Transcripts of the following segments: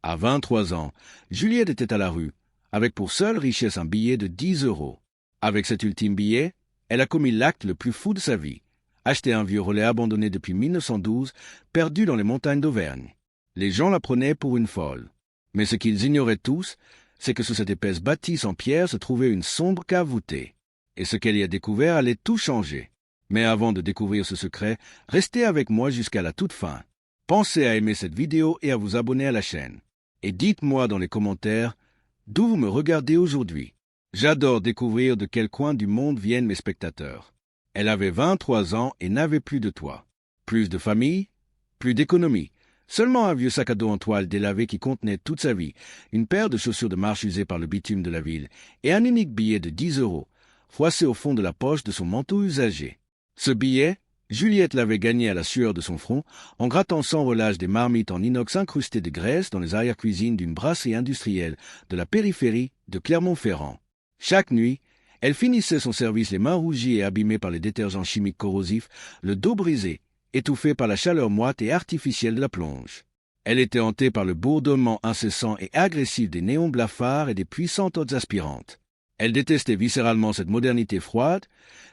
À 23 ans, Juliette était à la rue, avec pour seule richesse un billet de 10 euros. Avec cet ultime billet, elle a commis l'acte le plus fou de sa vie. Acheter un vieux relais abandonné depuis 1912, perdu dans les montagnes d'Auvergne. Les gens la prenaient pour une folle. Mais ce qu'ils ignoraient tous, c'est que sous cette épaisse bâtisse en pierre se trouvait une sombre cave voûtée. Et ce qu'elle y a découvert allait tout changer. Mais avant de découvrir ce secret, restez avec moi jusqu'à la toute fin. Pensez à aimer cette vidéo et à vous abonner à la chaîne. Et dites-moi dans les commentaires d'où vous me regardez aujourd'hui. J'adore découvrir de quel coin du monde viennent mes spectateurs. Elle avait 23 ans et n'avait plus de toit. Plus de famille, plus d'économie. Seulement un vieux sac à dos en toile délavé qui contenait toute sa vie, une paire de chaussures de marche usées par le bitume de la ville et un unique billet de 10 euros, froissé au fond de la poche de son manteau usagé. Ce billet, Juliette l'avait gagné à la sueur de son front en grattant sans relâche des marmites en inox incrustées de graisse dans les arrière-cuisines d'une brasserie industrielle de la périphérie de Clermont-Ferrand. Chaque nuit, elle finissait son service les mains rougies et abîmées par les détergents chimiques corrosifs, le dos brisé, étouffée par la chaleur moite et artificielle de la plonge. Elle était hantée par le bourdonnement incessant et agressif des néons blafards et des puissantes hôtes aspirantes. Elle détestait viscéralement cette modernité froide,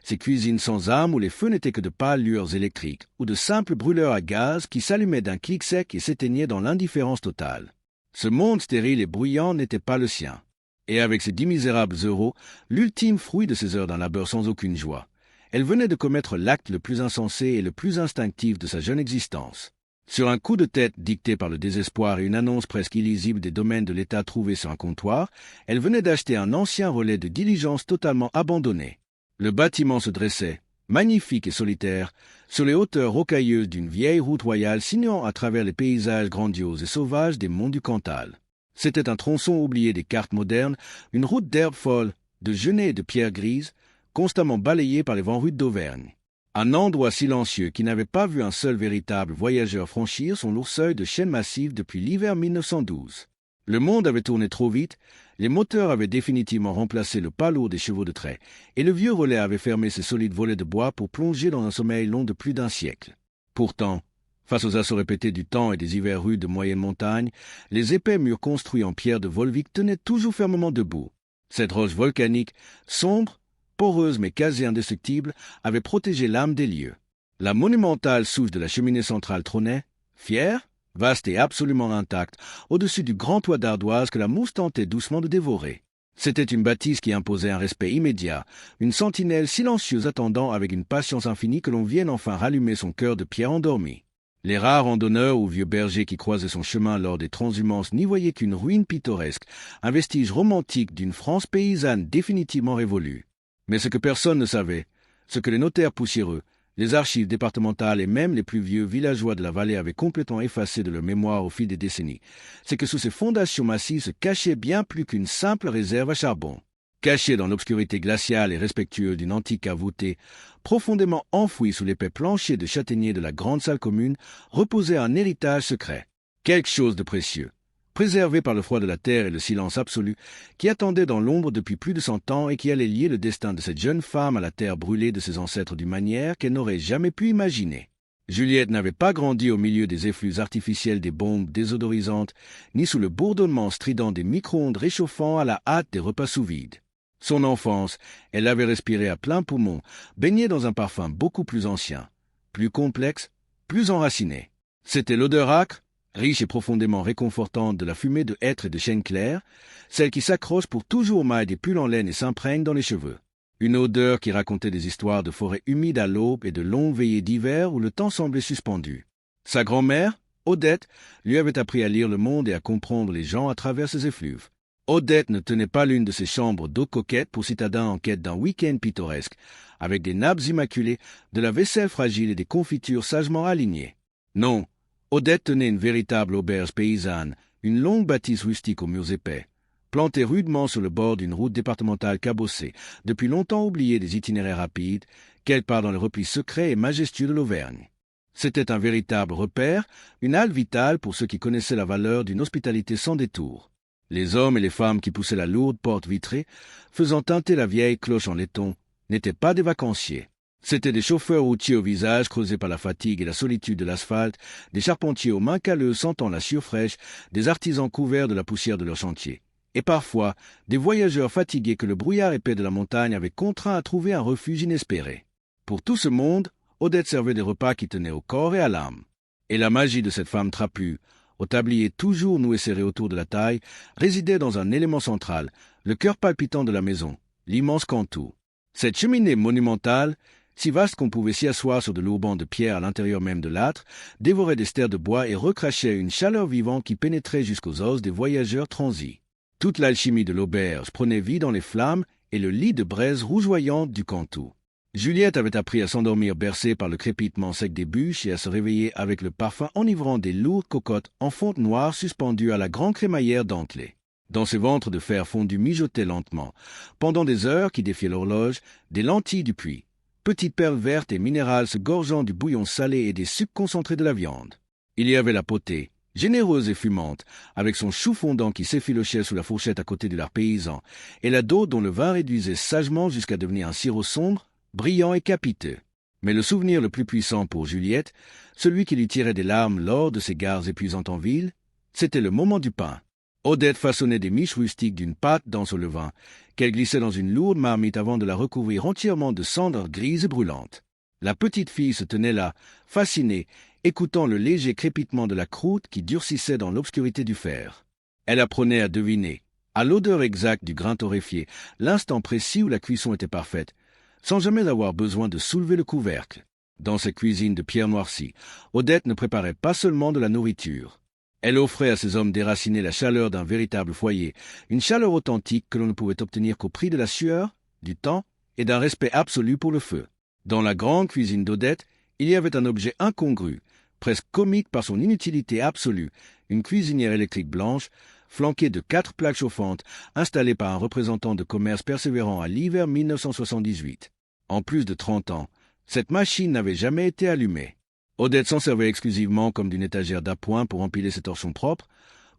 ces cuisines sans âme où les feux n'étaient que de pâles lueurs électriques ou de simples brûleurs à gaz qui s'allumaient d'un clic sec et s'éteignaient dans l'indifférence totale. Ce monde stérile et bruyant n'était pas le sien. Et avec ces 10 misérables euros, l'ultime fruit de ses heures d'un labeur sans aucune joie. Elle venait de commettre l'acte le plus insensé et le plus instinctif de sa jeune existence. Sur un coup de tête dicté par le désespoir et une annonce presque illisible des domaines de l'État trouvés sur un comptoir, elle venait d'acheter un ancien relais de diligence totalement abandonné. Le bâtiment se dressait, magnifique et solitaire, sur les hauteurs rocailleuses d'une vieille route royale signant à travers les paysages grandioses et sauvages des monts du Cantal. C'était un tronçon oublié des cartes modernes, une route d'herbe folle, de genêts et de pierres grises, constamment balayée par les vents rudes d'Auvergne. Un endroit silencieux qui n'avait pas vu un seul véritable voyageur franchir son lourd seuil de chêne massif depuis l'hiver 1912. Le monde avait tourné trop vite, les moteurs avaient définitivement remplacé le pas lourd des chevaux de trait, et le vieux relais avait fermé ses solides volets de bois pour plonger dans un sommeil long de plus d'un siècle. Pourtant, face aux assauts répétés du temps et des hivers rudes de moyenne montagne, les épais murs construits en pierre de Volvic tenaient toujours fermement debout. Cette roche volcanique, sombre, poreuse mais quasi indestructible, avait protégé l'âme des lieux. La monumentale souche de la cheminée centrale trônait, fière, vaste et absolument intacte, au-dessus du grand toit d'ardoise que la mousse tentait doucement de dévorer. C'était une bâtisse qui imposait un respect immédiat, une sentinelle silencieuse attendant avec une patience infinie que l'on vienne enfin rallumer son cœur de pierre endormi. Les rares randonneurs ou vieux bergers qui croisaient son chemin lors des transhumances n'y voyaient qu'une ruine pittoresque, un vestige romantique d'une France paysanne définitivement révolue. Mais ce que personne ne savait, ce que les notaires poussiéreux, les archives départementales et même les plus vieux villageois de la vallée avaient complètement effacé de leur mémoire au fil des décennies, c'est que sous ces fondations massives se cachait bien plus qu'une simple réserve à charbon. Cachée dans l'obscurité glaciale et respectueuse d'une antique cave voûtée, profondément enfouie sous l'épais plancher de châtaignier de la grande salle commune, reposait un héritage secret, quelque chose de précieux, préservé par le froid de la terre et le silence absolu, qui attendait dans l'ombre depuis plus de 100 ans et qui allait lier le destin de cette jeune femme à la terre brûlée de ses ancêtres d'une manière qu'elle n'aurait jamais pu imaginer. Juliette n'avait pas grandi au milieu des effluves artificiels des bombes désodorisantes, ni sous le bourdonnement strident des micro-ondes réchauffant à la hâte des repas sous vide. Son enfance, elle l'avait respirée à plein poumon, baignée dans un parfum beaucoup plus ancien, plus complexe, plus enraciné. C'était l'odeur âcre, riche et profondément réconfortante de la fumée de hêtre et de chêne clair, celle qui s'accroche pour toujours aux mailles des pulls en laine et s'imprègne dans les cheveux. Une odeur qui racontait des histoires de forêts humides à l'aube et de longues veillées d'hiver où le temps semblait suspendu. Sa grand-mère, Odette, lui avait appris à lire le monde et à comprendre les gens à travers ses effluves. Odette ne tenait pas l'une de ces chambres d'eau coquette pour citadins en quête d'un week-end pittoresque, avec des nappes immaculées, de la vaisselle fragile et des confitures sagement alignées. Non, Odette tenait une véritable auberge paysanne, une longue bâtisse rustique aux murs épais, plantée rudement sur le bord d'une route départementale cabossée, depuis longtemps oubliée des itinéraires rapides, quelque part dans les replis secrets et majestueux de l'Auvergne. C'était un véritable repère, une halte vitale pour ceux qui connaissaient la valeur d'une hospitalité sans détour. Les hommes et les femmes qui poussaient la lourde porte vitrée, faisant tinter la vieille cloche en laiton, n'étaient pas des vacanciers. C'étaient des chauffeurs routiers au visage creusé par la fatigue et la solitude de l'asphalte, des charpentiers aux mains calleuses sentant la sueur fraîche, des artisans couverts de la poussière de leur chantier. Et parfois, des voyageurs fatigués que le brouillard épais de la montagne avait contraints à trouver un refuge inespéré. Pour tout ce monde, Odette servait des repas qui tenaient au corps et à l'âme. Et la magie de cette femme trapue, au tablier toujours noué serré autour de la taille, résidait dans un élément central, le cœur palpitant de la maison, l'immense cantou. Cette cheminée monumentale, si vaste qu'on pouvait s'y asseoir sur de lourds bancs de pierre à l'intérieur même de l'âtre, dévorait des stères de bois et recrachait une chaleur vivante qui pénétrait jusqu'aux os des voyageurs transis. Toute l'alchimie de l'auberge prenait vie dans les flammes et le lit de braise rougeoyante du cantou. Juliette avait appris à s'endormir bercée par le crépitement sec des bûches et à se réveiller avec le parfum enivrant des lourdes cocottes en fonte noire suspendues à la grande crémaillère dentelée. Dans ses ventres de fer fondu mijotaient lentement, pendant des heures qui défiaient l'horloge, des lentilles du puits, petites perles vertes et minérales se gorgeant du bouillon salé et des sucs concentrés de la viande. Il y avait la potée, généreuse et fumante, avec son chou fondant qui s'effilochait sous la fourchette à côté du lard paysan, et la dot dont le vin réduisait sagement jusqu'à devenir un sirop sombre, brillant et capiteux. Mais le souvenir le plus puissant pour Juliette, celui qui lui tirait des larmes lors de ses gares épuisantes en ville, c'était le moment du pain. Odette façonnait des miches rustiques d'une pâte dense au levain, qu'elle glissait dans une lourde marmite avant de la recouvrir entièrement de cendres grises et brûlantes. La petite fille se tenait là, fascinée, écoutant le léger crépitement de la croûte qui durcissait dans l'obscurité du fer. Elle apprenait à deviner, à l'odeur exacte du grain torréfié, l'instant précis où la cuisson était parfaite, sans jamais avoir besoin de soulever le couvercle. Dans ces cuisines de pierre noircie, Odette ne préparait pas seulement de la nourriture. Elle offrait à ces hommes déracinés la chaleur d'un véritable foyer, une chaleur authentique que l'on ne pouvait obtenir qu'au prix de la sueur, du temps et d'un respect absolu pour le feu. Dans la grande cuisine d'Odette, il y avait un objet incongru, presque comique par son inutilité absolue, une cuisinière électrique blanche, flanquée de 4 plaques chauffantes, installées par un représentant de commerce persévérant à l'hiver 1978. En plus de 30 ans, cette machine n'avait jamais été allumée. Odette s'en servait exclusivement comme d'une étagère d'appoint pour empiler ses torchons propres,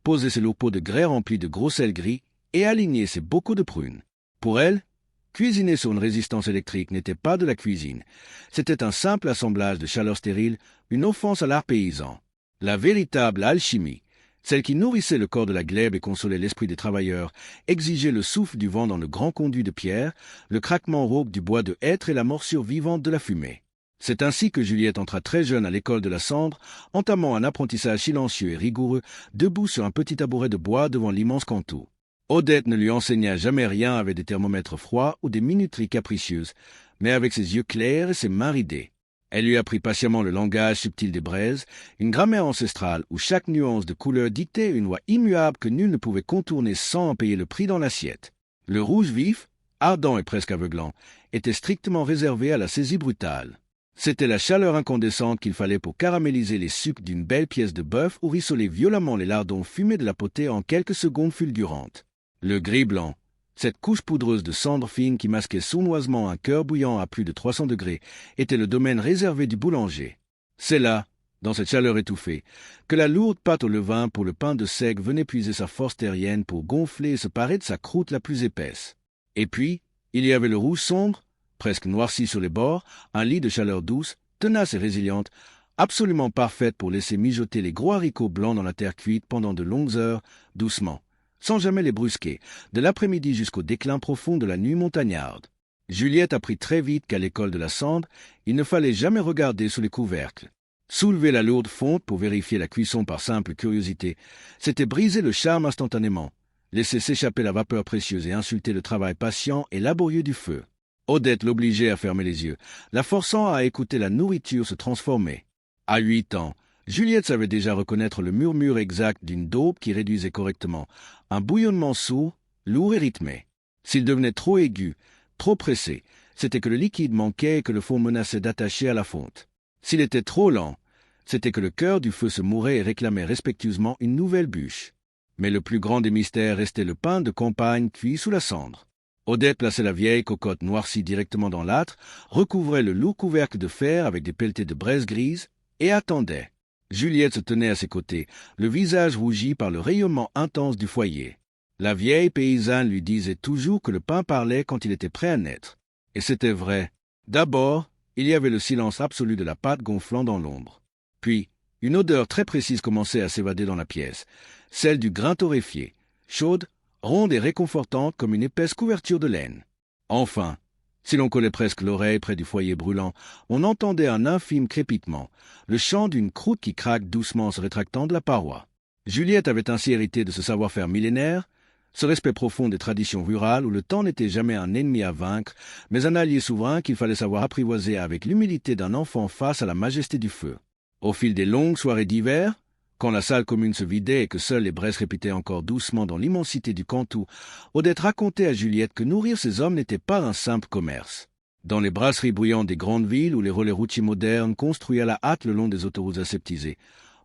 poser ses lots pots de grès remplis de gros sel gris et aligner ses bocaux de prunes. Pour elle, cuisiner sur une résistance électrique n'était pas de la cuisine. C'était un simple assemblage de chaleur stérile, une offense à l'art paysan. La véritable alchimie, celle qui nourrissait le corps de la glèbe et consolait l'esprit des travailleurs, exigeait le souffle du vent dans le grand conduit de pierre, le craquement rauque du bois de hêtre et la morsure vivante de la fumée. C'est ainsi que Juliette entra très jeune à l'école de la cendre, entamant un apprentissage silencieux et rigoureux, debout sur un petit tabouret de bois devant l'immense cantou. Odette ne lui enseigna jamais rien avec des thermomètres froids ou des minuteries capricieuses, mais avec ses yeux clairs et ses mains ridées. Elle lui apprit patiemment le langage subtil des braises, une grammaire ancestrale où chaque nuance de couleur dictait une loi immuable que nul ne pouvait contourner sans en payer le prix dans l'assiette. Le rouge vif, ardent et presque aveuglant, était strictement réservé à la saisie brutale. C'était la chaleur incandescente qu'il fallait pour caraméliser les sucs d'une belle pièce de bœuf ou rissoler violemment les lardons fumés de la potée en quelques secondes fulgurantes. Le gris blanc, cette couche poudreuse de cendre fine qui masquait sournoisement un cœur bouillant à plus de 300 degrés, était le domaine réservé du boulanger. C'est là, dans cette chaleur étouffée, que la lourde pâte au levain pour le pain de seigle venait puiser sa force terrienne pour gonfler et se parer de sa croûte la plus épaisse. Et puis, il y avait le rouge sombre, presque noirci sur les bords, un lit de chaleur douce, tenace et résiliente, absolument parfaite pour laisser mijoter les gros haricots blancs dans la terre cuite pendant de longues heures, doucement, sans jamais les brusquer, de l'après-midi jusqu'au déclin profond de la nuit montagnarde. Juliette apprit très vite qu'à l'école de la cendre, il ne fallait jamais regarder sous les couvercles. Soulever la lourde fonte pour vérifier la cuisson par simple curiosité, c'était briser le charme instantanément, laisser s'échapper la vapeur précieuse et insulter le travail patient et laborieux du feu. Odette l'obligeait à fermer les yeux, la forçant à écouter la nourriture se transformer. À 8 ans, Juliette savait déjà reconnaître le murmure exact d'une daube qui réduisait correctement, un bouillonnement sourd, lourd et rythmé. S'il devenait trop aigu, trop pressé, c'était que le liquide manquait et que le fond menaçait d'attacher à la fonte. S'il était trop lent, c'était que le cœur du feu se mourait et réclamait respectueusement une nouvelle bûche. Mais le plus grand des mystères restait le pain de campagne cuit sous la cendre. Odette plaçait la vieille cocotte noircie directement dans l'âtre, recouvrait le lourd couvercle de fer avec des pelletées de braise grise, et attendait. Juliette se tenait à ses côtés, le visage rougi par le rayonnement intense du foyer. La vieille paysanne lui disait toujours que le pain parlait quand il était prêt à naître. Et c'était vrai. D'abord, Il y avait le silence absolu de la pâte gonflant dans l'ombre. Puis, une odeur très précise commençait à s'évader dans la pièce, celle du grain torréfié, chaude, ronde et réconfortante comme une épaisse couverture de laine. Enfin, si l'on collait presque l'oreille près du foyer brûlant, on entendait un infime crépitement, le chant d'une croûte qui craque doucement en se rétractant de la paroi. Juliette avait ainsi hérité de ce savoir-faire millénaire, ce respect profond des traditions rurales où le temps n'était jamais un ennemi à vaincre, mais un allié souverain qu'il fallait savoir apprivoiser avec l'humilité d'un enfant face à la majesté du feu. Au fil des longues soirées d'hiver, quand la salle commune se vidait et que seules les braises répétaient encore doucement dans l'immensité du Cantou, Odette racontait à Juliette que nourrir ces hommes n'était pas un simple commerce. Dans les brasseries bruyantes des grandes villes où les relais routiers modernes construits à la hâte le long des autoroutes aseptisées,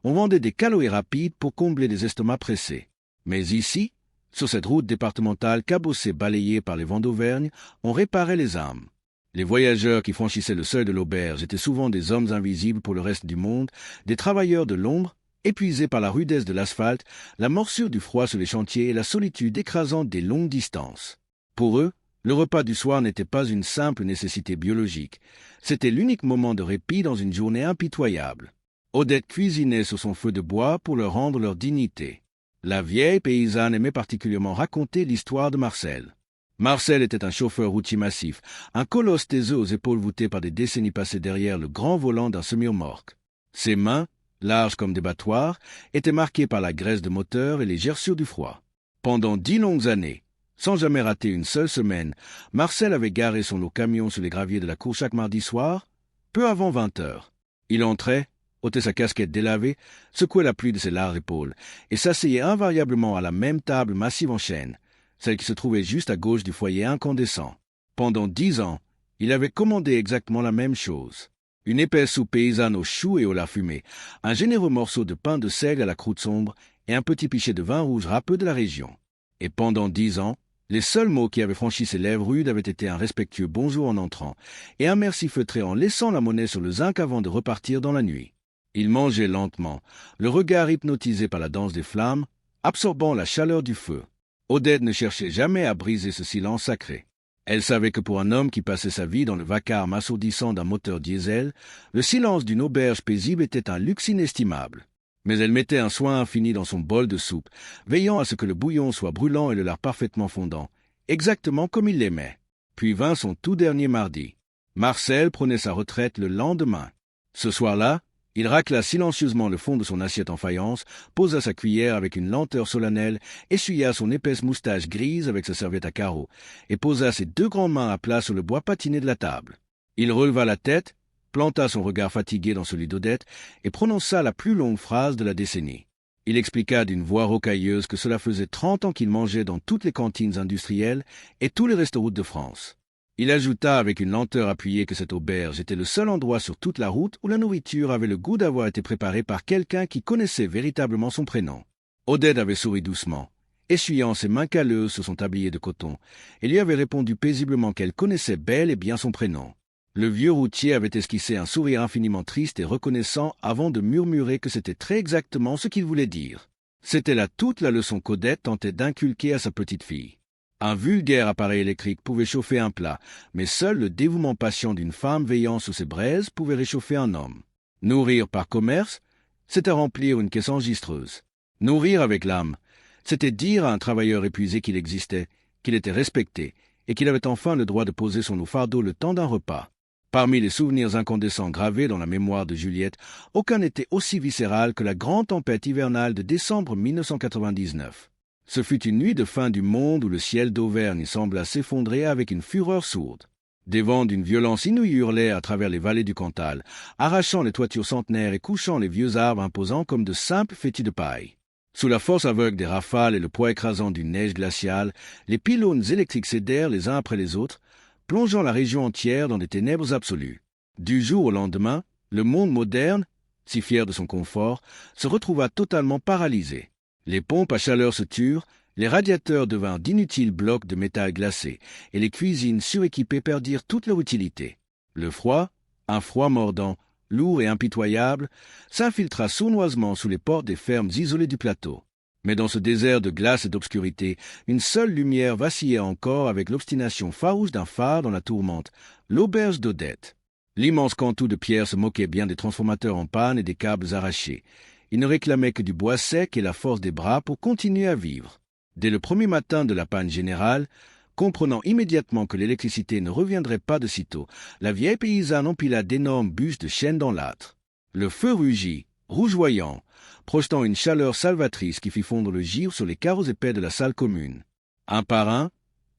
on vendait des calories rapides pour combler des estomacs pressés. Mais ici, sur cette route départementale cabossée balayée par les vents d'Auvergne, on réparait les âmes. Les voyageurs qui franchissaient le seuil de l'auberge étaient souvent des hommes invisibles pour le reste du monde, des travailleurs de l'ombre, épuisés par la rudesse de l'asphalte, la morsure du froid sur les chantiers et la solitude écrasante des longues distances. Pour eux, le repas du soir n'était pas une simple nécessité biologique, c'était l'unique moment de répit dans une journée impitoyable. Odette cuisinait sur son feu de bois pour leur rendre leur dignité. La vieille paysanne aimait particulièrement raconter l'histoire de Marcel. Marcel était un chauffeur routier massif, un colosse taiseux aux épaules voûtées par des décennies passées derrière le grand volant d'un semi-remorque. Ses mains, larges comme des battoirs, étaient marquées par la graisse de moteur et les gerçures du froid. Pendant 10 longues années, sans jamais rater une seule semaine, Marcel avait garé son lourd camion sur les graviers de la cour chaque mardi soir, peu avant 20 heures. Il entrait, ôtait sa casquette délavée, secouait la pluie de ses larges épaules, et s'asseyait invariablement à la même table massive en chêne, celle qui se trouvait juste à gauche du foyer incandescent. Pendant 10 ans, il avait commandé exactement la même chose. Une épaisse soupe paysanne aux choux et au lard fumé, un généreux morceau de pain de seigle à la croûte sombre et un petit pichet de vin rouge râpeux de la région. Et pendant 10 ans, les seuls mots qui avaient franchi ses lèvres rudes avaient été un respectueux bonjour en entrant et un merci feutré en laissant la monnaie sur le zinc avant de repartir dans la nuit. Il mangeait lentement, le regard hypnotisé par la danse des flammes, absorbant la chaleur du feu. Odette ne cherchait jamais à briser ce silence sacré. Elle savait que pour un homme qui passait sa vie dans le vacarme assourdissant d'un moteur diesel, le silence d'une auberge paisible était un luxe inestimable. Mais elle mettait un soin infini dans son bol de soupe, veillant à ce que le bouillon soit brûlant et le lard parfaitement fondant, exactement comme il l'aimait. Puis vint son tout dernier mardi. Marcel prenait sa retraite le lendemain. Ce soir-là, il racla silencieusement le fond de son assiette en faïence, posa sa cuillère avec une lenteur solennelle, essuya son épaisse moustache grise avec sa serviette à carreaux, et posa ses 2 grandes mains à plat sur le bois patiné de la table. Il releva la tête, planta son regard fatigué dans celui d'Odette, et prononça la plus longue phrase de la décennie. Il expliqua d'une voix rocailleuse que cela faisait 30 ans qu'il mangeait dans toutes les cantines industrielles et tous les restaurants de France. Il ajouta avec une lenteur appuyée que cette auberge était le seul endroit sur toute la route où la nourriture avait le goût d'avoir été préparée par quelqu'un qui connaissait véritablement son prénom. Odette avait souri doucement, essuyant ses mains calleuses sur son tablier de coton, et lui avait répondu paisiblement qu'elle connaissait bel et bien son prénom. Le vieux routier avait esquissé un sourire infiniment triste et reconnaissant avant de murmurer que c'était très exactement ce qu'il voulait dire. C'était là toute la leçon qu'Odette tentait d'inculquer à sa petite fille. Un vulgaire appareil électrique pouvait chauffer un plat, mais seul le dévouement patient d'une femme veillant sous ses braises pouvait réchauffer un homme. Nourrir par commerce, c'était remplir une caisse enregistreuse. Nourrir avec l'âme, c'était dire à un travailleur épuisé qu'il existait, qu'il était respecté, et qu'il avait enfin le droit de poser son fardeau le temps d'un repas. Parmi les souvenirs incandescents gravés dans la mémoire de Juliette, aucun n'était aussi viscéral que la grande tempête hivernale de décembre 1999. Ce fut une nuit de fin du monde où le ciel d'Auvergne sembla s'effondrer avec une fureur sourde. Des vents d'une violence inouïe hurlaient à travers les vallées du Cantal, arrachant les toitures centenaires et couchant les vieux arbres imposants comme de simples fétis de paille. Sous la force aveugle des rafales et le poids écrasant d'une neige glaciale, les pylônes électriques cédèrent les uns après les autres, plongeant la région entière dans des ténèbres absolues. Du jour au lendemain, le monde moderne, si fier de son confort, se retrouva totalement paralysé. Les pompes à chaleur se turent, les radiateurs devinrent d'inutiles blocs de métal glacé, et les cuisines suréquipées perdirent toute leur utilité. Le froid, un froid mordant, lourd et impitoyable, s'infiltra sournoisement sous les portes des fermes isolées du plateau. Mais dans ce désert de glace et d'obscurité, une seule lumière vacillait encore avec l'obstination farouche d'un phare dans la tourmente, l'auberge d'Odette. L'immense cantou de pierre se moquait bien des transformateurs en panne et des câbles arrachés. Il ne réclamait que du bois sec et la force des bras pour continuer à vivre. Dès le premier matin de la panne générale, comprenant immédiatement que l'électricité ne reviendrait pas de sitôt, la vieille paysanne empila d'énormes bûches de chêne dans l'âtre. Le feu rugit, rougeoyant, projetant une chaleur salvatrice qui fit fondre le givre sur les carreaux épais de la salle commune. Un par un,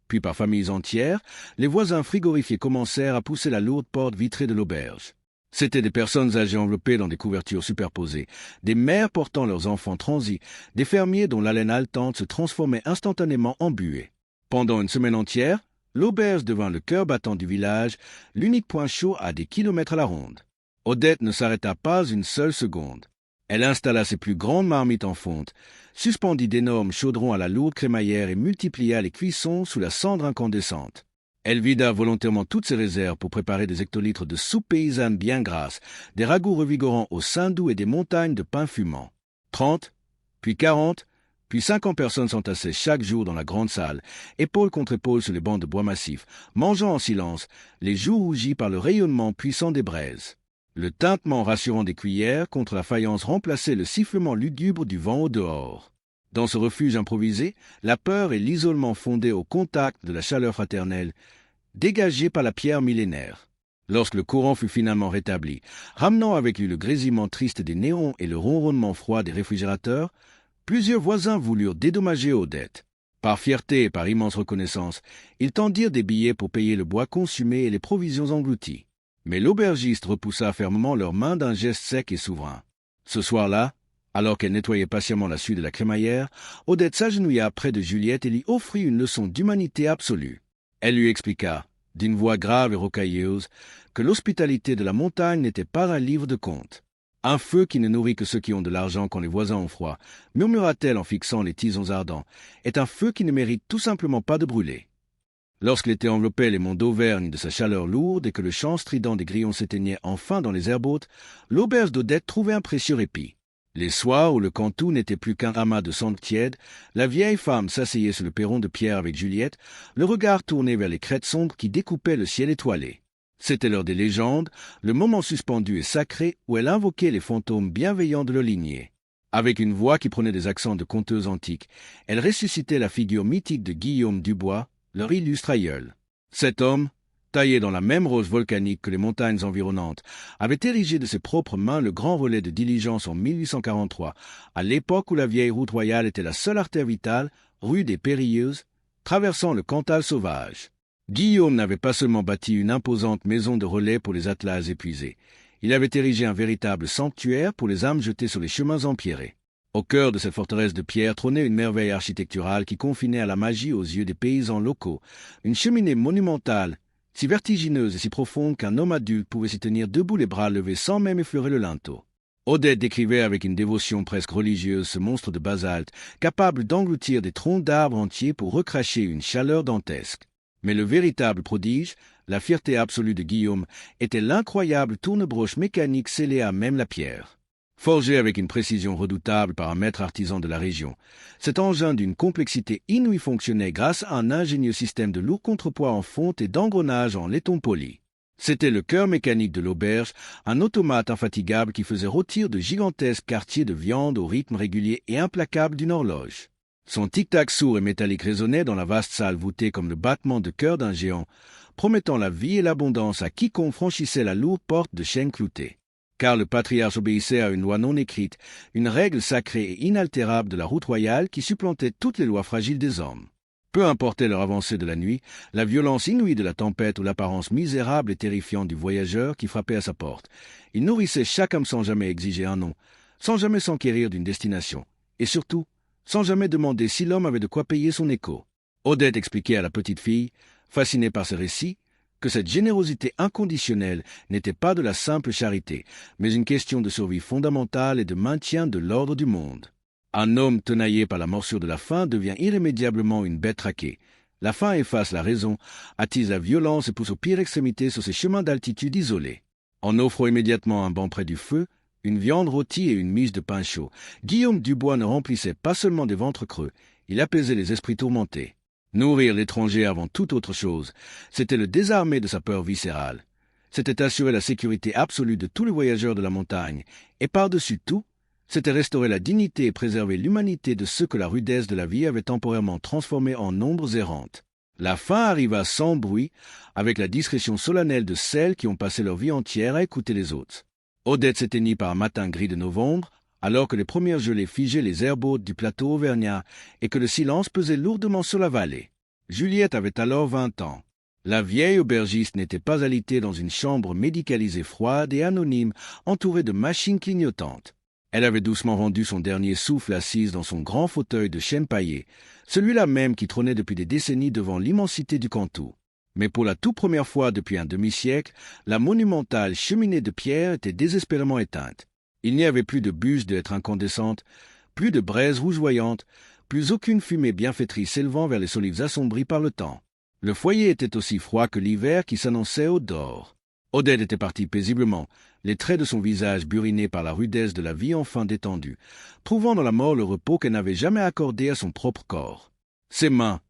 puis par familles entières, les voisins frigorifiés commencèrent à pousser la lourde porte vitrée de l'auberge. C'étaient des personnes âgées enveloppées dans des couvertures superposées, des mères portant leurs enfants transis, des fermiers dont l'haleine haletante se transformait instantanément en buée. Pendant une semaine entière, l'auberge devint le cœur battant du village, l'unique point chaud à des kilomètres à la ronde. Odette ne s'arrêta pas une seule seconde. Elle installa ses plus grandes marmites en fonte, suspendit d'énormes chaudrons à la lourde crémaillère et multiplia les cuissons sous la cendre incandescente. Elle vida volontairement toutes ses réserves pour préparer des hectolitres de soupe paysanne bien grasse, des ragoûts revigorants au sein doux et des montagnes de pain fumant. 30, puis 40, puis 50 personnes s'entassaient chaque jour dans la grande salle, épaule contre épaule sur les bancs de bois massif, mangeant en silence, les joues rougies par le rayonnement puissant des braises. Le tintement rassurant des cuillères contre la faïence remplaçait le sifflement lugubre du vent au dehors. Dans ce refuge improvisé, la peur et l'isolement fondaient au contact de la chaleur fraternelle, dégagée par la pierre millénaire. Lorsque le courant fut finalement rétabli, ramenant avec lui le grésillement triste des néons et le ronronnement froid des réfrigérateurs, plusieurs voisins voulurent dédommager Odette. Par fierté et par immense reconnaissance, ils tendirent des billets pour payer le bois consumé et les provisions englouties. Mais l'aubergiste repoussa fermement leurs mains d'un geste sec et souverain. Ce soir-là, alors qu'elle nettoyait patiemment la suie de la crémaillère, Odette s'agenouilla près de Juliette et lui offrit une leçon d'humanité absolue. Elle lui expliqua, d'une voix grave et rocailleuse, que l'hospitalité de la montagne n'était pas un livre de comptes. Un feu qui ne nourrit que ceux qui ont de l'argent quand les voisins ont froid, murmura-t-elle en fixant les tisons ardents, est un feu qui ne mérite tout simplement pas de brûler. Lorsque l'été enveloppait les monts d'Auvergne de sa chaleur lourde et que le chant strident des grillons s'éteignait enfin dans les herbes hautes, l'auberge d'Odette trouvait un précieux répit. Les soirs où le cantou n'était plus qu'un amas de cendres tièdes, la vieille femme s'asseyait sur le perron de pierre avec Juliette, le regard tourné vers les crêtes sombres qui découpaient le ciel étoilé. C'était l'heure des légendes, le moment suspendu et sacré où elle invoquait les fantômes bienveillants de leur lignée. Avec une voix qui prenait des accents de conteuse antique, elle ressuscitait la figure mythique de Guillaume Dubois, leur illustre aïeul. Cet homme, taillé dans la même roche volcanique que les montagnes environnantes, avait érigé de ses propres mains le grand relais de diligence en 1843, à l'époque où la vieille route royale était la seule artère vitale, rude et périlleuse, traversant le Cantal sauvage. Guillaume n'avait pas seulement bâti une imposante maison de relais pour les attelage épuisés, il avait érigé un véritable sanctuaire pour les âmes jetées sur les chemins empierrés. Au cœur de cette forteresse de pierre trônait une merveille architecturale qui confinait à la magie aux yeux des paysans locaux, une cheminée monumentale, si vertigineuse et si profonde qu'un homme adulte pouvait s'y tenir debout les bras levés sans même effleurer le linteau. Odette décrivait avec une dévotion presque religieuse ce monstre de basalte, capable d'engloutir des troncs d'arbres entiers pour recracher une chaleur dantesque. Mais le véritable prodige, la fierté absolue de Guillaume, était l'incroyable tournebroche mécanique scellée à même la pierre. Forgé avec une précision redoutable par un maître artisan de la région, cet engin d'une complexité inouïe fonctionnait grâce à un ingénieux système de lourds contrepoids en fonte et d'engrenage en laiton poli. C'était le cœur mécanique de l'auberge, un automate infatigable qui faisait rôtir de gigantesques quartiers de viande au rythme régulier et implacable d'une horloge. Son tic-tac sourd et métallique résonnait dans la vaste salle voûtée comme le battement de cœur d'un géant, promettant la vie et l'abondance à quiconque franchissait la lourde porte de chêne clouté. Car le patriarche obéissait à une loi non écrite, une règle sacrée et inaltérable de la route royale qui supplantait toutes les lois fragiles des hommes. Peu importait leur avancée de la nuit, la violence inouïe de la tempête ou l'apparence misérable et terrifiante du voyageur qui frappait à sa porte. Il nourrissait chaque homme sans jamais exiger un nom, sans jamais s'enquérir d'une destination, et surtout, sans jamais demander si l'homme avait de quoi payer son écho. Odette expliquait à la petite fille, fascinée par ce récit, que cette générosité inconditionnelle n'était pas de la simple charité, mais une question de survie fondamentale et de maintien de l'ordre du monde. Un homme tenaillé par la morsure de la faim devient irrémédiablement une bête traquée. La faim efface la raison, attise la violence et pousse aux pires extrémités sur ces chemins d'altitude isolés. En offrant immédiatement un banc près du feu, une viande rôtie et une miche de pain chaud, Guillaume Dubois ne remplissait pas seulement des ventres creux, il apaisait les esprits tourmentés. Nourrir l'étranger avant toute autre chose, c'était le désarmer de sa peur viscérale. c'était assurer la sécurité absolue de tous les voyageurs de la montagne, et par-dessus tout, c'était restaurer la dignité et préserver l'humanité de ceux que la rudesse de la vie avait temporairement transformés en ombres errantes. La fin arriva sans bruit, avec la discrétion solennelle de celles qui ont passé leur vie entière à écouter les autres. Odette s'éteignit par un matin gris de novembre, alors que les premières gelées figeaient les herbes hautes du plateau auvergnat et que le silence pesait lourdement sur la vallée. Juliette avait alors 20 ans. La vieille aubergiste n'était pas alitée dans une chambre médicalisée froide et anonyme, entourée de machines clignotantes. Elle avait doucement rendu son dernier souffle assise dans son grand fauteuil de chêne paillé, celui-là même qui trônait depuis des décennies devant l'immensité du Cantou. Mais pour la toute première fois depuis un demi-siècle, la monumentale cheminée de pierre était désespérément éteinte. Il n'y avait plus de bûches de lettres incandescentes, plus de braises rougeoyantes, plus aucune fumée bienfaitrice s'élevant vers les solives assombris par le temps. Le foyer était aussi froid que l'hiver qui s'annonçait au dehors. Odette était partie paisiblement, les traits de son visage burinés par la rudesse de la vie enfin détendue, trouvant dans la mort le repos qu'elle n'avait jamais accordé à son propre corps. Ses mains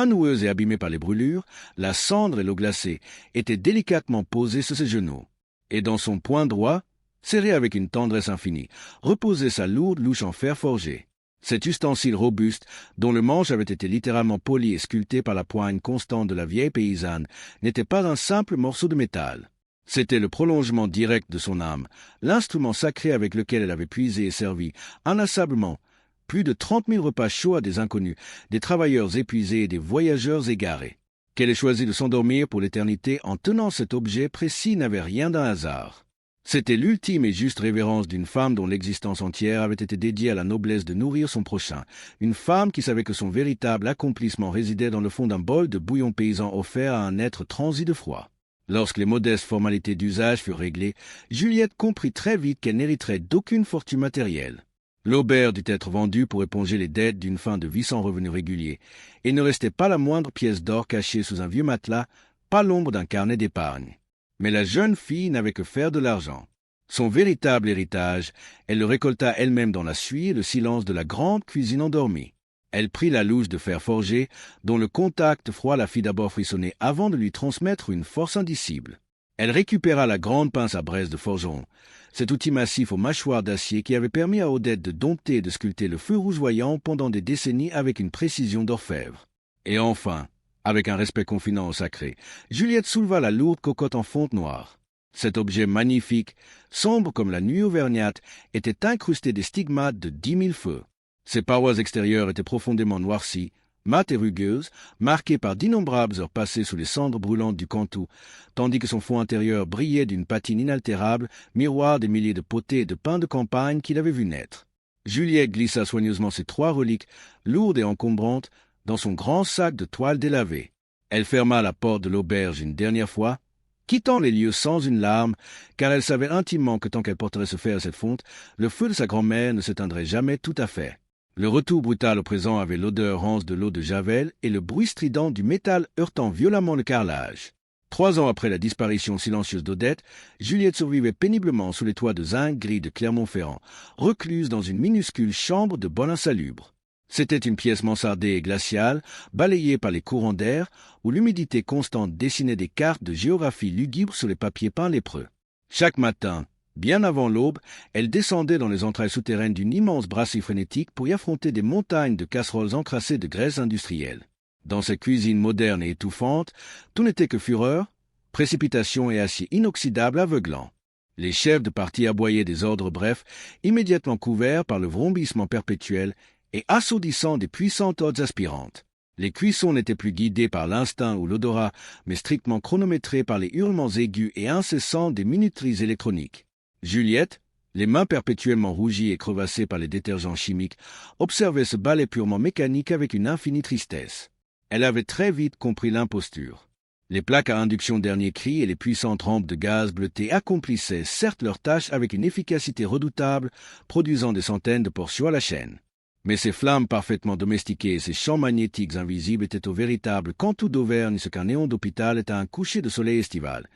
noueuses et abîmées par les brûlures, la cendre et l'eau glacée, étaient délicatement posées sur ses genoux. Et dans son poing droit, serré avec une tendresse infinie, reposait sa lourde louche en fer forgé. Cet ustensile robuste, dont le manche avait été littéralement poli et sculpté par la poigne constante de la vieille paysanne, n'était pas un simple morceau de métal. C'était le prolongement direct de son âme, l'instrument sacré avec lequel elle avait puisé et servi, inlassablement, plus de 30 000 repas chauds à des inconnus, des travailleurs épuisés et des voyageurs égarés. Qu'elle ait choisi de s'endormir pour l'éternité en tenant cet objet précis n'avait rien d'un hasard. C'était l'ultime et juste révérence d'une femme dont l'existence entière avait été dédiée à la noblesse de nourrir son prochain, une femme qui savait que son véritable accomplissement résidait dans le fond d'un bol de bouillon paysan offert à un être transi de froid. Lorsque les modestes formalités d'usage furent réglées, Juliette comprit très vite qu'elle n'hériterait d'aucune fortune matérielle. L'auberge dut être vendue pour éponger les dettes d'une fin de vie sans revenu régulier, et il ne restait pas la moindre pièce d'or cachée sous un vieux matelas, pas l'ombre d'un carnet d'épargne. Mais la jeune fille n'avait que faire de l'argent. Son véritable héritage, elle le récolta elle-même dans la suie et le silence de la grande cuisine endormie. Elle prit la louche de fer forgé, dont le contact froid la fit d'abord frissonner avant de lui transmettre une force indicible. Elle récupéra la grande pince à braise de forgeron, cet outil massif aux mâchoires d'acier qui avait permis à Odette de dompter et de sculpter le feu rougeoyant pendant des décennies avec une précision d'orfèvre. Et enfin, avec un respect confinant au sacré, Juliette souleva la lourde cocotte en fonte noire. Cet objet magnifique, sombre comme la nuit auvergnate, était incrusté des stigmates de 10 000 feux. Ses parois extérieures étaient profondément noircies, mates et rugueuses, marquées par d'innombrables heures passées sous les cendres brûlantes du Cantou, tandis que son fond intérieur brillait d'une patine inaltérable, miroir des milliers de potées et de pins de campagne qu'il avait vu naître. Juliette glissa soigneusement ces 3 reliques, lourdes et encombrantes, dans son grand sac de toile délavée. Elle ferma la porte de l'auberge une dernière fois, quittant les lieux sans une larme, car elle savait intimement que tant qu'elle porterait ce fer à cette fonte, le feu de sa grand-mère ne s'éteindrait jamais tout à fait. Le retour brutal au présent avait l'odeur rance de l'eau de Javel et le bruit strident du métal heurtant violemment le carrelage. 3 ans après la disparition silencieuse d'Odette, Juliette survivait péniblement sous les toits de zinc gris de Clermont-Ferrand, recluse dans une minuscule chambre de bon insalubre. C'était une pièce mansardée et glaciale, balayée par les courants d'air, où l'humidité constante dessinait des cartes de géographie lugubres sur les papiers peints lépreux. Chaque matin, bien avant l'aube, elle descendait dans les entrailles souterraines d'une immense brasserie frénétique pour y affronter des montagnes de casseroles encrassées de graisse industrielle. Dans cette cuisine moderne et étouffante, tout n'était que fureur, précipitation et acier inoxydable aveuglant. Les chefs de parti aboyaient des ordres brefs, immédiatement couverts par le vrombissement perpétuel et assourdissant des puissantes hôtes aspirantes. Les cuissons n'étaient plus guidées par l'instinct ou l'odorat, mais strictement chronométrées par les hurlements aigus et incessants des minuteries électroniques. Juliette, les mains perpétuellement rougies et crevassées par les détergents chimiques, observait ce balai purement mécanique avec une infinie tristesse. Elle avait très vite compris l'imposture. Les plaques à induction dernier cri et les puissantes rampes de gaz bleuté accomplissaient certes leur tâche avec une efficacité redoutable, produisant des centaines de portions à la chaîne. Mais ces flammes parfaitement domestiquées et ces champs magnétiques invisibles étaient au véritable Cantou d'Auvergne ce qu'un néon d'hôpital est à un coucher de soleil estival.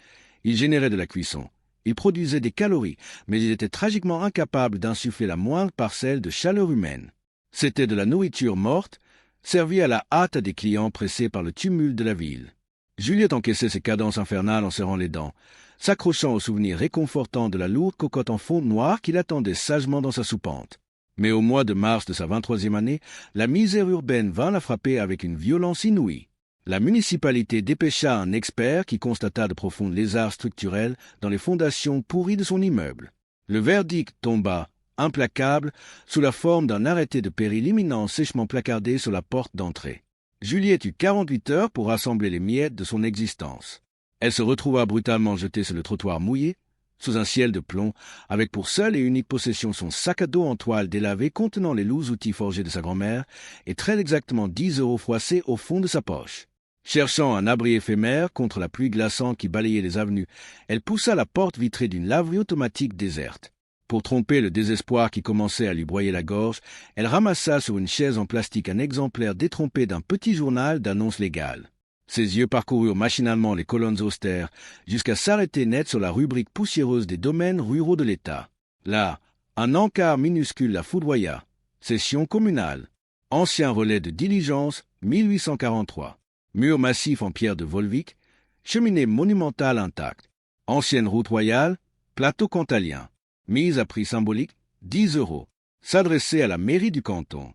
Ils généraient de la cuisson. Ils produisaient des calories, mais ils étaient tragiquement incapables d'insuffler la moindre parcelle de chaleur humaine. C'était de la nourriture morte, servie à la hâte à des clients pressés par le tumulte de la ville. Juliette encaissait ces cadences infernales en serrant les dents. s'accrochant au souvenir réconfortant de la lourde cocotte en fond noir qui l'attendait sagement dans sa soupente. Mais au mois de mars de sa 23e année, la misère urbaine vint la frapper avec une violence inouïe. La municipalité dépêcha un expert qui constata de profondes lézards structurels dans les fondations pourries de son immeuble. Le verdict tomba, implacable, sous la forme d'un arrêté de péril imminent sèchement placardé sur la porte d'entrée. Juliette eut 48 heures pour rassembler les miettes de son existence. Elle se retrouva brutalement jetée sur le trottoir mouillé, sous un ciel de plomb, avec pour seule et unique possession son sac à dos en toile délavé contenant les lourds outils forgés de sa grand-mère et très exactement 10 € froissés au fond de sa poche. Cherchant un abri éphémère contre la pluie glaçante qui balayait les avenues, elle poussa la porte vitrée d'une laverie automatique déserte. Pour tromper le désespoir qui commençait à lui broyer la gorge, elle ramassa sur une chaise en plastique un exemplaire détrompé d'un petit journal d'annonces légales. Ses yeux parcoururent machinalement les colonnes austères jusqu'à s'arrêter net sur la rubrique poussiéreuse des domaines ruraux de l'État. Là, un encart minuscule la foudroya. Session communale. Ancien relais de diligence, 1843. Mur massif en pierre de Volvic. Cheminée monumentale intacte. Ancienne route royale. Plateau cantalien. Mise à prix symbolique, 10 €. S'adresser à la mairie du canton.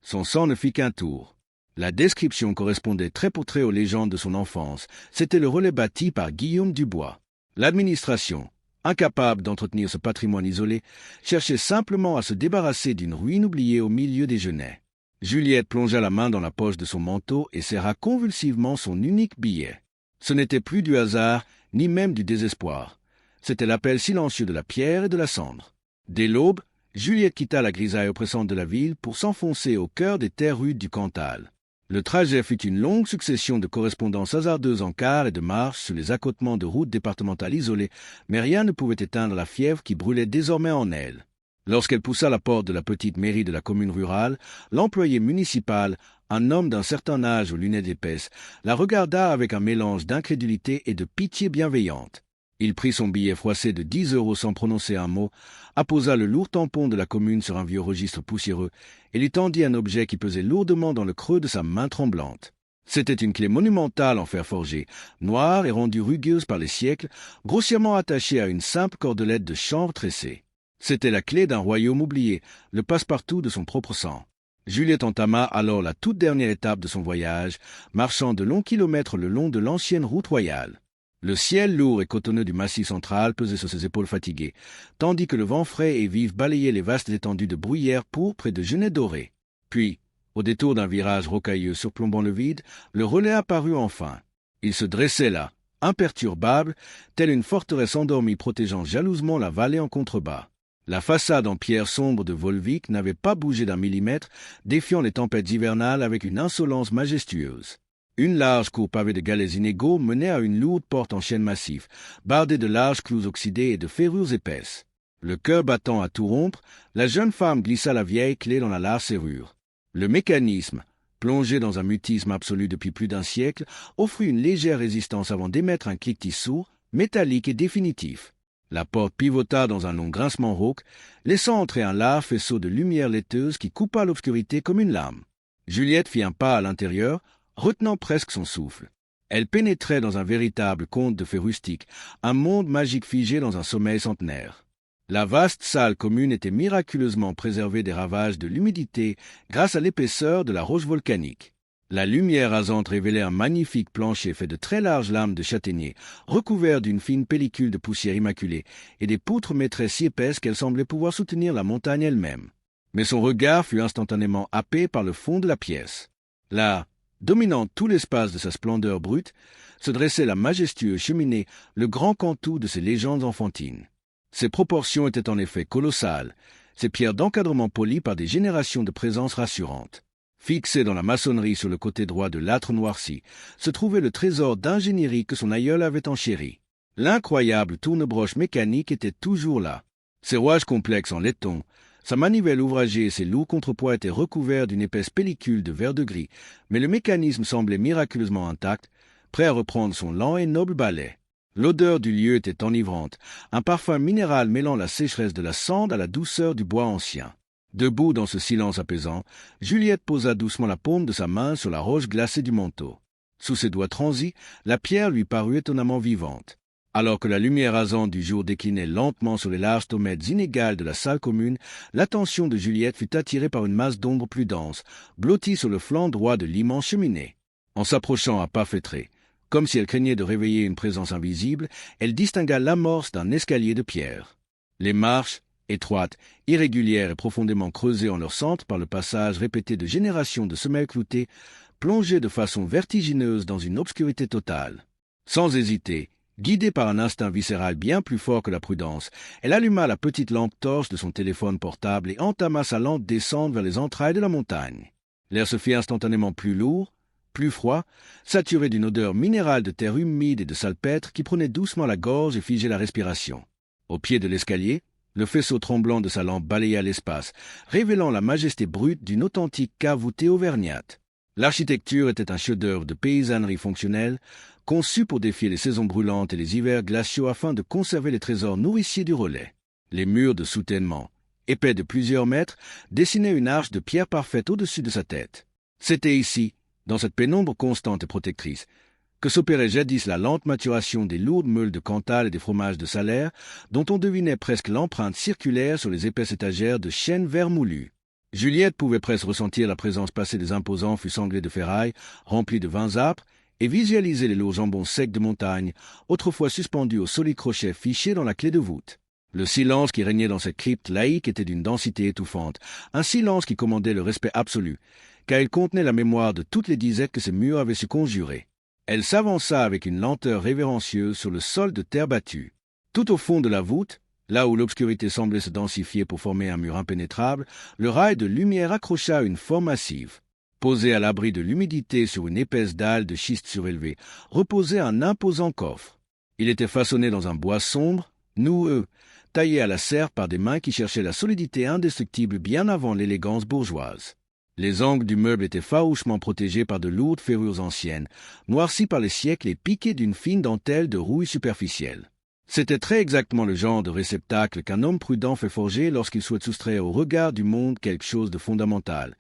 Son sang ne fit qu'un tour. La description correspondait trait pour trait aux légendes de son enfance. C'était le relais bâti par Guillaume Dubois. L'administration, incapable d'entretenir ce patrimoine isolé, cherchait simplement à se débarrasser d'une ruine oubliée au milieu des genêts. Juliette plongea la main dans la poche de son manteau et serra convulsivement son unique billet. Ce n'était plus du hasard, ni même du désespoir. C'était l'appel silencieux de la pierre et de la cendre. Dès l'aube, Juliette quitta la grisaille oppressante de la ville pour s'enfoncer au cœur des terres rudes du Cantal. Le trajet fut une longue succession de correspondances hasardeuses en car et de marches sur les accotements de routes départementales isolées, mais rien ne pouvait éteindre la fièvre qui brûlait désormais en elle. Lorsqu'elle poussa la porte de la petite mairie de la commune rurale, l'employé municipal, un homme d'un certain âge aux lunettes épaisses, la regarda avec un mélange d'incrédulité et de pitié bienveillante. Il prit son billet froissé de 10 € sans prononcer un mot, apposa le lourd tampon de la commune sur un vieux registre poussiéreux et lui tendit un objet qui pesait lourdement dans le creux de sa main tremblante. C'était une clé monumentale en fer forgé, noire et rendue rugueuse par les siècles, grossièrement attachée à une simple cordelette de chanvre tressée. C'était la clé d'un royaume oublié, le passe-partout de son propre sang. Juliette entama alors la toute dernière étape de son voyage, marchant de longs kilomètres le long de l'ancienne route royale. Le ciel lourd et cotonneux du massif central pesait sur ses épaules fatiguées, tandis que le vent frais et vif balayait les vastes étendues de bruyère pourpre et de genêts dorés. Puis, au détour d'un virage rocailleux surplombant le vide, le relais apparut enfin. Il se dressait là, imperturbable, telle une forteresse endormie protégeant jalousement la vallée en contrebas. La façade en pierre sombre de Volvic n'avait pas bougé d'un millimètre, défiant les tempêtes hivernales avec une insolence majestueuse. Une large cour pavée de galets inégaux menait à une lourde porte en chêne massif, bardée de larges clous oxydés et de ferrures épaisses. Le cœur battant à tout rompre, la jeune femme glissa la vieille clé dans la large serrure. Le mécanisme, plongé dans un mutisme absolu depuis plus d'un siècle, offrit une légère résistance avant d'émettre un cliquetis sourd, métallique et définitif. La porte pivota dans un long grincement rauque, laissant entrer un large faisceau de lumière laiteuse qui coupa l'obscurité comme une lame. Juliette fit un pas à l'intérieur, retenant presque son souffle. Elle pénétrait dans un véritable conte de fées rustiques, un monde magique figé dans un sommeil centenaire. La vaste salle commune était miraculeusement préservée des ravages de l'humidité grâce à l'épaisseur de la roche volcanique. La lumière rasante révélait un magnifique plancher fait de très larges lames de châtaignier, recouvert d'une fine pellicule de poussière immaculée, et des poutres maîtresses si épaisses qu'elles semblaient pouvoir soutenir la montagne elle-même. Mais son regard fut instantanément happé par le fond de la pièce. Là, dominant tout l'espace de sa splendeur brute, se dressait la majestueuse cheminée, le grand cantou de ses légendes enfantines. Ses proportions étaient en effet colossales, ses pierres d'encadrement polies par des générations de présences rassurantes. Fixé dans la maçonnerie sur le côté droit de l'âtre noirci, se trouvait le trésor d'ingénierie que son aïeul avait enchéri. L'incroyable tourne-broche mécanique était toujours là. Ses rouages complexes en laiton, sa manivelle ouvragée et ses lourds contrepoids étaient recouverts d'une épaisse pellicule de verre de gris, mais le mécanisme semblait miraculeusement intact, prêt à reprendre son lent et noble balai. L'odeur du lieu était enivrante, un parfum minéral mêlant la sécheresse de la cendre à la douceur du bois ancien. Debout dans ce silence apaisant, Juliette posa doucement la paume de sa main sur la roche glacée du manteau. Sous ses doigts transis, la pierre lui parut étonnamment vivante. Alors que la lumière rasante du jour déclinait lentement sur les larges tomètes inégales de la salle commune, l'attention de Juliette fut attirée par une masse d'ombre plus dense, blottie sur le flanc droit de l'immense cheminée. En s'approchant à pas feutrés, comme si elle craignait de réveiller une présence invisible, elle distingua l'amorce d'un escalier de pierre. Les marches, étroites, irrégulières et profondément creusées en leur centre par le passage répété de générations de semelles cloutées, plongeaient de façon vertigineuse dans une obscurité totale. Sans hésiter, guidée par un instinct viscéral bien plus fort que la prudence, elle alluma la petite lampe torche de son téléphone portable et entama sa lente descente vers les entrailles de la montagne. L'air se fit instantanément plus lourd, plus froid, saturé d'une odeur minérale de terre humide et de salpêtre qui prenait doucement la gorge et figeait la respiration. Au pied de l'escalier, le faisceau tremblant de sa lampe balaya l'espace, révélant la majesté brute d'une authentique cave voûtée auvergnate. L'architecture était un chef-d'œuvre de paysannerie fonctionnelle, conçu pour défier les saisons brûlantes et les hivers glaciaux afin de conserver les trésors nourriciers du relais. Les murs de soutènement, épais de plusieurs mètres, dessinaient une arche de pierre parfaite au-dessus de sa tête. C'était ici, dans cette pénombre constante et protectrice, que s'opérait jadis la lente maturation des lourdes meules de Cantal et des fromages de Salaire, dont on devinait presque l'empreinte circulaire sur les épaisses étagères de chêne vermoulu. Juliette pouvait presque ressentir la présence passée des imposants fûts sanglés de ferraille, remplis de vins âpres, et visualiser les lourds jambons secs de montagne, autrefois suspendus au solide crochet fiché dans la clé de voûte. Le silence qui régnait dans cette crypte laïque était d'une densité étouffante, un silence qui commandait le respect absolu, car il contenait la mémoire de toutes les disettes que ces murs avaient su conjurer. Elle s'avança avec une lenteur révérencieuse sur le sol de terre battue. Tout au fond de la voûte, là où l'obscurité semblait se densifier pour former un mur impénétrable, le rail de lumière accrocha une forme massive. Posé à l'abri de l'humidité sur une épaisse dalle de schiste surélevé, reposait un imposant coffre. Il était façonné dans un bois sombre, noueux, taillé à la serre par des mains qui cherchaient la solidité indestructible bien avant l'élégance bourgeoise. Les angles du meuble étaient farouchement protégés par de lourdes ferrures anciennes, noircies par les siècles et piquées d'une fine dentelle de rouille superficielle. C'était très exactement le genre de réceptacle qu'un homme prudent fait forger lorsqu'il souhaite soustraire au regard du monde quelque chose de fondamental,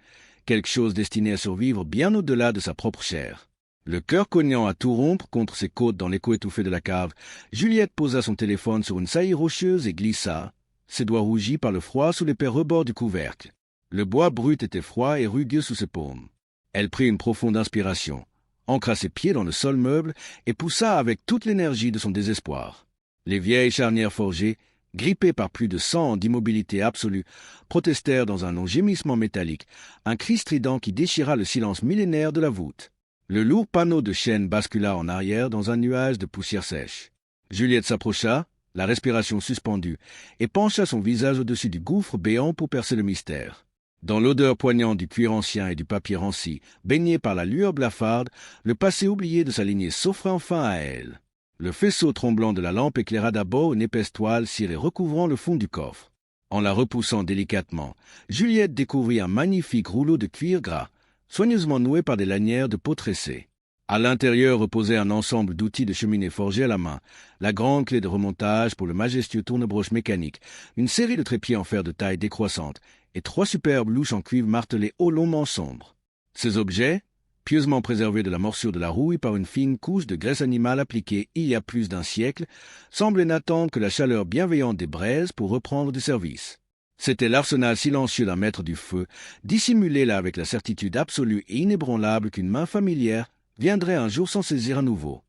quelque chose destiné à survivre bien au-delà de sa propre chair. Le cœur cognant à tout rompre contre ses côtes dans l'écho étouffé de la cave, Juliette posa son téléphone sur une saillie rocheuse et glissa, ses doigts rougis par le froid sous l'épais rebord du couvercle. Le bois brut était froid et rugueux sous ses paumes. Elle prit une profonde inspiration, ancra ses pieds dans le sol meuble et poussa avec toute l'énergie de son désespoir. Les vieilles charnières forgées, grippées par plus de 100 ans d'immobilité absolue, protestèrent dans un long gémissement métallique, un cri strident qui déchira le silence millénaire de la voûte. Le lourd panneau de chêne bascula en arrière dans un nuage de poussière sèche. Juliette s'approcha, la respiration suspendue, et pencha son visage au-dessus du gouffre béant pour percer le mystère. Dans l'odeur poignante du cuir ancien et du papier ranci, baigné par la lueur blafarde, le passé oublié de sa lignée s'offrait enfin à elle. Le faisceau tremblant de la lampe éclaira d'abord une épaisse toile cirée recouvrant le fond du coffre. En la repoussant délicatement, Juliette découvrit un magnifique rouleau de cuir gras, soigneusement noué par des lanières de peau tressée. À l'intérieur reposait un ensemble d'outils de cheminée forgés à la main, la grande clé de remontage pour le majestueux tournebroche mécanique, une série de trépieds en fer de taille décroissante et 3 superbes louches en cuivre martelées au longuement sombre. Ces objets, pieusement préservés de la morsure de la rouille par une fine couche de graisse animale appliquée il y a plus d'un siècle, semblaient n'attendre que la chaleur bienveillante des braises pour reprendre du service. C'était l'arsenal silencieux d'un maître du feu, dissimulé là avec la certitude absolue et inébranlable qu'une main familière viendrait un jour s'en saisir à nouveau.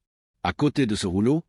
À côté de ce rouleau,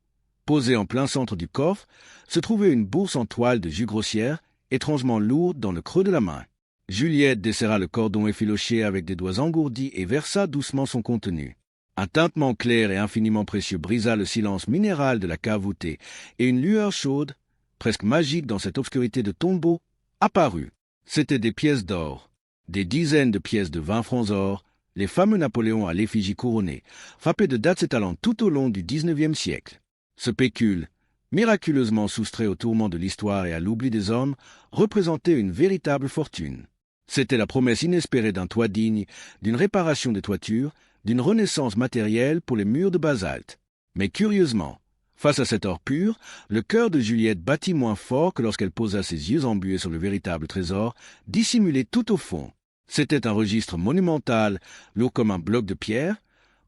posé en plein centre du coffre, se trouvait une bourse en toile de jus grossière, étrangement lourde dans le creux de la main. Juliette desserra le cordon effiloché avec des doigts engourdis et versa doucement son contenu. Un tintement clair et infiniment précieux brisa le silence minéral de la cave voûtée, et une lueur chaude, presque magique dans cette obscurité de tombeau, apparut. C'étaient des pièces d'or, des dizaines de pièces de 20 francs or, les fameux Napoléons à l'effigie couronnée, frappés de dates s'étalant tout au long du XIXe siècle. Ce pécule, miraculeusement soustrait aux tourments de l'histoire et à l'oubli des hommes, représentait une véritable fortune. C'était la promesse inespérée d'un toit digne, d'une réparation des toitures, d'une renaissance matérielle pour les murs de basalte. Mais curieusement, face à cet or pur, le cœur de Juliette battit moins fort que lorsqu'elle posa ses yeux embués sur le véritable trésor, dissimulé tout au fond. C'était un registre monumental, lourd comme un bloc de pierre,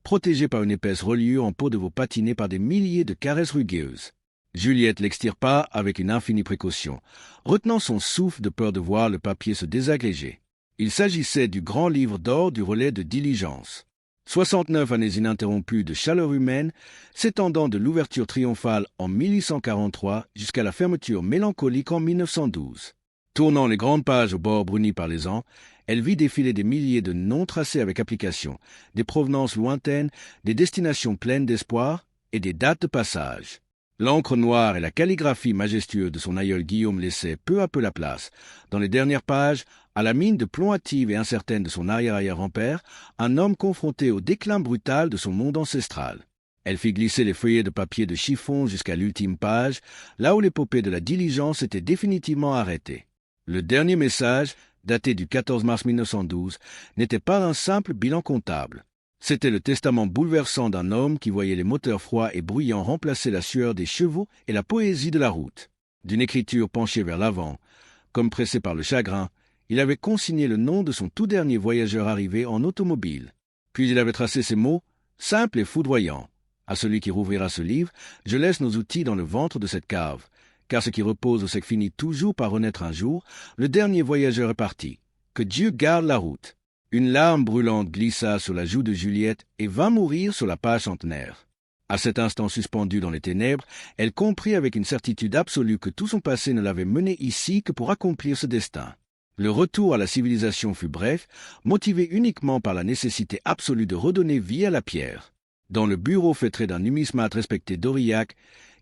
protégé par une épaisse reliure en peau de veau patinée par des milliers de caresses rugueuses. Juliette l'extirpa avec une infinie précaution, retenant son souffle de peur de voir le papier se désagréger. Il s'agissait du grand livre d'or du relais de diligence. 69 années ininterrompues de chaleur humaine, s'étendant de l'ouverture triomphale en 1843 jusqu'à la fermeture mélancolique en 1912. Tournant les grandes pages au bord bruni par les ans, elle vit défiler des milliers de noms tracés avec application, des provenances lointaines, des destinations pleines d'espoir et des dates de passage. L'encre noire et la calligraphie majestueuse de son aïeul Guillaume laissaient peu à peu la place, dans les dernières pages, à la mine de plomb hâtive et incertaine de son arrière-arrière-grand-père, un homme confronté au déclin brutal de son monde ancestral. Elle fit glisser les feuillets de papier de chiffon jusqu'à l'ultime page, là où l'épopée de la diligence était définitivement arrêtée. Le dernier message, daté du 14 mars 1912, n'était pas un simple bilan comptable. C'était le testament bouleversant d'un homme qui voyait les moteurs froids et bruyants remplacer la sueur des chevaux et la poésie de la route. D'une écriture penchée vers l'avant, comme pressé par le chagrin, il avait consigné le nom de son tout dernier voyageur arrivé en automobile. Puis il avait tracé ces mots, simples et foudroyants. À celui qui rouvrira ce livre, je laisse nos outils dans le ventre de cette cave, car ce qui repose au sec finit toujours par renaître un jour, le dernier voyageur est parti. Que Dieu garde la route. Une larme brûlante glissa sur la joue de Juliette et vint mourir sur la page centenaire. À cet instant suspendu dans les ténèbres, elle comprit avec une certitude absolue que tout son passé ne l'avait menée ici que pour accomplir ce destin. Le retour à la civilisation fut bref, motivé uniquement par la nécessité absolue de redonner vie à la pierre. Dans le bureau feutré d'un numismate respecté d'Aurillac,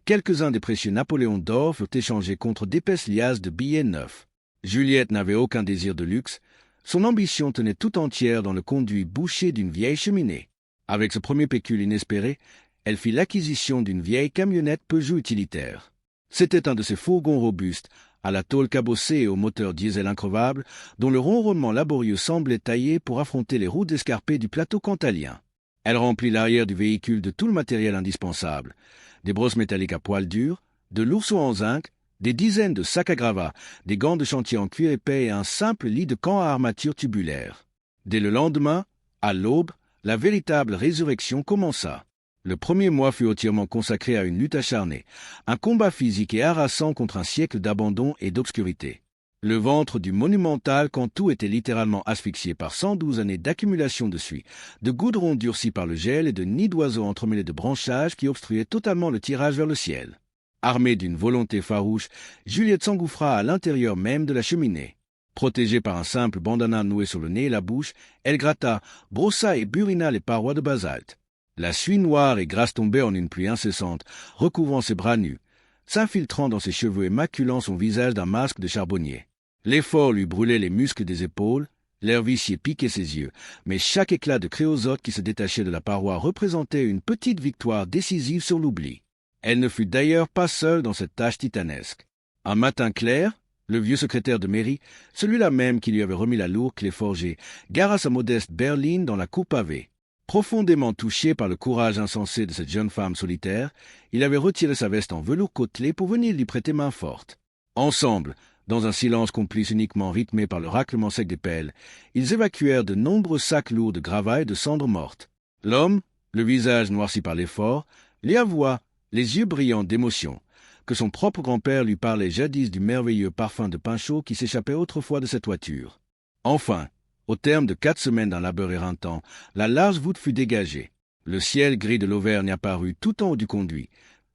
quelques-uns des précieux Napoléons d'or furent échangés contre d'épaisses liasses de billets neufs. Juliette n'avait aucun désir de luxe. Son ambition tenait tout entière dans le conduit bouché d'une vieille cheminée. Avec ce premier pécule inespéré, elle fit l'acquisition d'une vieille camionnette Peugeot utilitaire. C'était un de ces fourgons robustes, à la tôle cabossée et au moteur diesel increvable, dont le ronronnement laborieux semblait taillé pour affronter les routes escarpées du plateau cantalien. Elle remplit l'arrière du véhicule de tout le matériel indispensable, des brosses métalliques à poils durs, de l'ourceau en zinc, des dizaines de sacs à gravats, des gants de chantier en cuir épais et un simple lit de camp à armature tubulaire. Dès le lendemain, à l'aube, la véritable résurrection commença. Le premier mois fut entièrement consacré à une lutte acharnée, un combat physique et harassant contre un siècle d'abandon et d'obscurité. Le ventre du monumental Cantou était littéralement asphyxié par 112 années d'accumulation de suie, de goudron durci par le gel et de nids d'oiseaux entremêlés de branchages qui obstruaient totalement le tirage vers le ciel. Armée d'une volonté farouche, Juliette s'engouffra à l'intérieur même de la cheminée. Protégée par un simple bandana noué sur le nez et la bouche, elle gratta, brossa et burina les parois de basalte. La suie noire et grasse tombait en une pluie incessante, recouvrant ses bras nus, s'infiltrant dans ses cheveux et maculant son visage d'un masque de charbonnier. L'effort lui brûlait les muscles des épaules, l'air vicié piquait ses yeux, mais chaque éclat de créosote qui se détachait de la paroi représentait une petite victoire décisive sur l'oubli. Elle ne fut d'ailleurs pas seule dans cette tâche titanesque. Un matin clair, le vieux secrétaire de mairie, celui-là même qui lui avait remis la lourde clé forgée, gara sa modeste berline dans la cour pavée. Profondément touché par le courage insensé de cette jeune femme solitaire, il avait retiré sa veste en velours côtelé pour venir lui prêter main forte. Ensemble, dans un silence complice uniquement rythmé par le raclement sec des pelles, ils évacuèrent de nombreux sacs lourds de gravats et de cendres mortes. L'homme, le visage noirci par l'effort, lui avoua, les yeux brillants d'émotion, que son propre grand-père lui parlait jadis du merveilleux parfum de pain chaud qui s'échappait autrefois de cette voiture. Enfin, au terme de 4 semaines d'un labeur éreintant, la large voûte fut dégagée. Le ciel gris de l'Auvergne apparut tout en haut du conduit,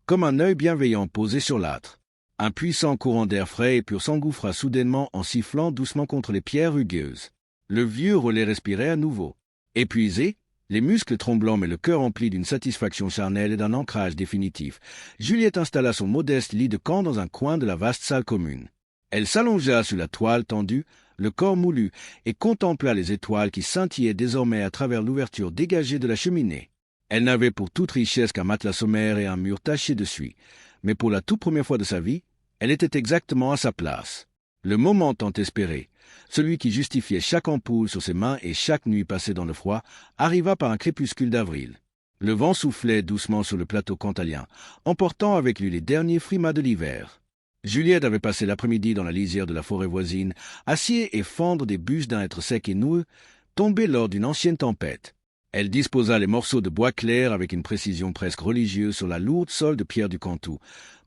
comme un œil bienveillant posé sur l'âtre. Un puissant courant d'air frais et pur s'engouffra soudainement en sifflant doucement contre les pierres rugueuses. Le vieux relais respirait à nouveau. Épuisé, les muscles tremblants mais le cœur empli d'une satisfaction charnelle et d'un ancrage définitif, Juliette installa son modeste lit de camp dans un coin de la vaste salle commune. Elle s'allongea sur la toile tendue, le corps moulu, et contempla les étoiles qui scintillaient désormais à travers l'ouverture dégagée de la cheminée. Elle n'avait pour toute richesse qu'un matelas sommaire et un mur taché de suie, mais pour la toute première fois de sa vie, elle était exactement à sa place. Le moment tant espéré, celui qui justifiait chaque ampoule sur ses mains et chaque nuit passée dans le froid, arriva par un crépuscule d'avril. Le vent soufflait doucement sur le plateau cantalien, emportant avec lui les derniers frimas de l'hiver. Juliette avait passé l'après-midi dans la lisière de la forêt voisine, à scier et fendre des bûches d'un hêtre sec et noueux, tombés lors d'une ancienne tempête. Elle disposa les morceaux de bois clair avec une précision presque religieuse sur la lourde sole de pierre du Cantou,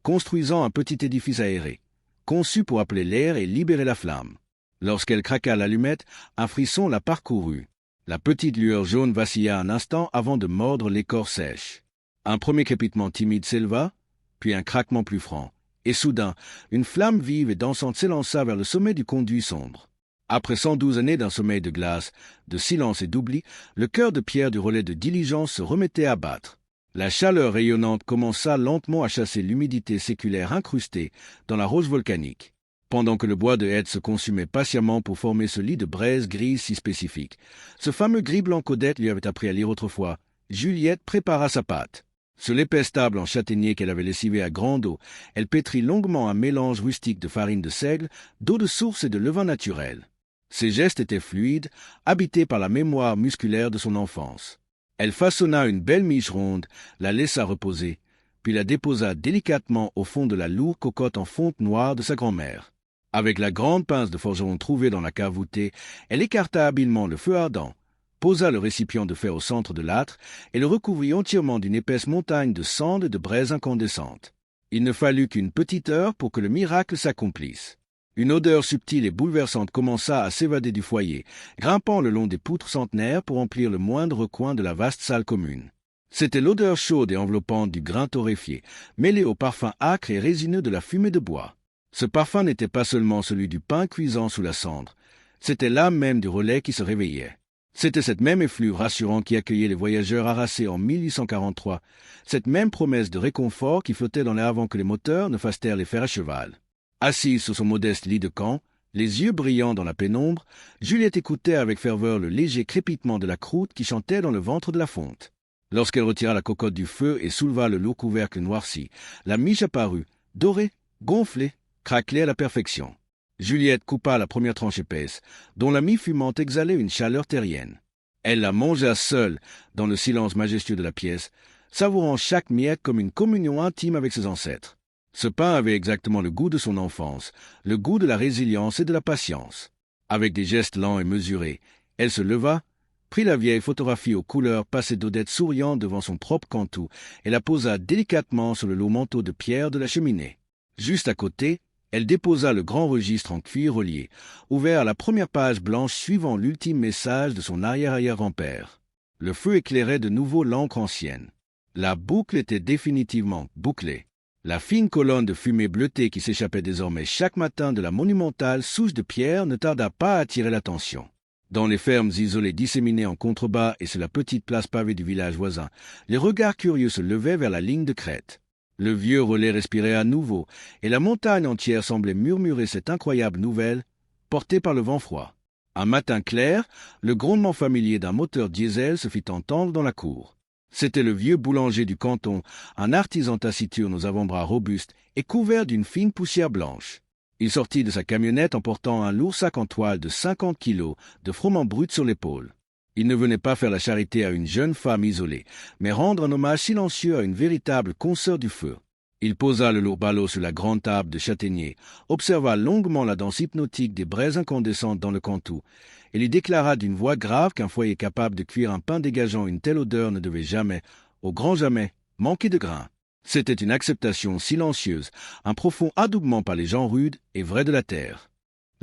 construisant un petit édifice aéré, conçu pour appeler l'air et libérer la flamme. Lorsqu'elle craqua l'allumette, un frisson la parcourut. La petite lueur jaune vacilla un instant avant de mordre l'écorce sèche. Un premier crépitement timide s'éleva, puis un craquement plus franc, et soudain, une flamme vive et dansante s'élança vers le sommet du conduit sombre. Après 112 années d'un sommeil de glace, de silence et d'oubli, le cœur de pierre du relais de diligence se remettait à battre. La chaleur rayonnante commença lentement à chasser l'humidité séculaire incrustée dans la roche volcanique. Pendant que le bois de hêtre se consumait patiemment pour former ce lit de braise grise si spécifique, ce fameux gris blanc qu'Odette lui avait appris à lire autrefois, Juliette prépara sa pâte. Sur l'épaisse table en châtaignier qu'elle avait lessivée à grande eau, elle pétrit longuement un mélange rustique de farine de seigle, d'eau de source et de levain naturel. Ses gestes étaient fluides, habités par la mémoire musculaire de son enfance. Elle façonna une belle miche ronde, la laissa reposer, puis la déposa délicatement au fond de la lourde cocotte en fonte noire de sa grand-mère. Avec la grande pince de forgeron trouvée dans la cave voûtée, elle écarta habilement le feu ardent, posa le récipient de fer au centre de l'âtre et le recouvrit entièrement d'une épaisse montagne de cendres et de braise incandescentes. Il ne fallut qu'une petite heure pour que le miracle s'accomplisse. Une odeur subtile et bouleversante commença à s'évader du foyer, grimpant le long des poutres centenaires pour remplir le moindre coin de la vaste salle commune. C'était l'odeur chaude et enveloppante du grain torréfié, mêlée au parfum âcre et résineux de la fumée de bois. Ce parfum n'était pas seulement celui du pain cuisant sous la cendre, c'était l'âme même du relais qui se réveillait. C'était cette même effluve rassurant qui accueillait les voyageurs harassés en 1843, cette même promesse de réconfort qui flottait dans l'air avant que les moteurs ne fassent taire les fers à cheval. Assise sur son modeste lit de camp, les yeux brillants dans la pénombre, Juliette écoutait avec ferveur le léger crépitement de la croûte qui chantait dans le ventre de la fonte. Lorsqu'elle retira la cocotte du feu et souleva le lourd couvercle noirci, la miche apparut, dorée, gonflée, craquelée à la perfection. Juliette coupa la première tranche épaisse, dont la mie fumante exhalait une chaleur terrienne. Elle la mangea seule, dans le silence majestueux de la pièce, savourant chaque miette comme une communion intime avec ses ancêtres. Ce pain avait exactement le goût de son enfance, le goût de la résilience et de la patience. Avec des gestes lents et mesurés, elle se leva, prit la vieille photographie aux couleurs passée d'Odette souriant devant son propre cantou et la posa délicatement sur le lourd manteau de pierre de la cheminée. Juste à côté, elle déposa le grand registre en cuir relié, ouvert à la première page blanche suivant l'ultime message de son arrière-arrière-grand-père. Le feu éclairait de nouveau l'encre ancienne. La boucle était définitivement bouclée. La fine colonne de fumée bleutée qui s'échappait désormais chaque matin de la monumentale souche de pierre ne tarda pas à attirer l'attention. Dans les fermes isolées disséminées en contrebas et sur la petite place pavée du village voisin, les regards curieux se levaient vers la ligne de crête. Le vieux relais respirait à nouveau, et la montagne entière semblait murmurer cette incroyable nouvelle, portée par le vent froid. Un matin clair, le grondement familier d'un moteur diesel se fit entendre dans la cour. C'était le vieux boulanger du canton, un artisan taciturne aux avant-bras robustes et couvert d'une fine poussière blanche. Il sortit de sa camionnette en portant un lourd sac en toile de 50 kilos de froment brut sur l'épaule. Il ne venait pas faire la charité à une jeune femme isolée, mais rendre un hommage silencieux à une véritable consoeur du feu. Il posa le lourd ballot sur la grande table de châtaignier, observa longuement la danse hypnotique des braises incandescentes dans le cantou, et lui déclara d'une voix grave qu'un foyer capable de cuire un pain dégageant une telle odeur ne devait jamais, au grand jamais, manquer de grain. C'était une acceptation silencieuse, un profond adoubement par les gens rudes et vrais de la terre.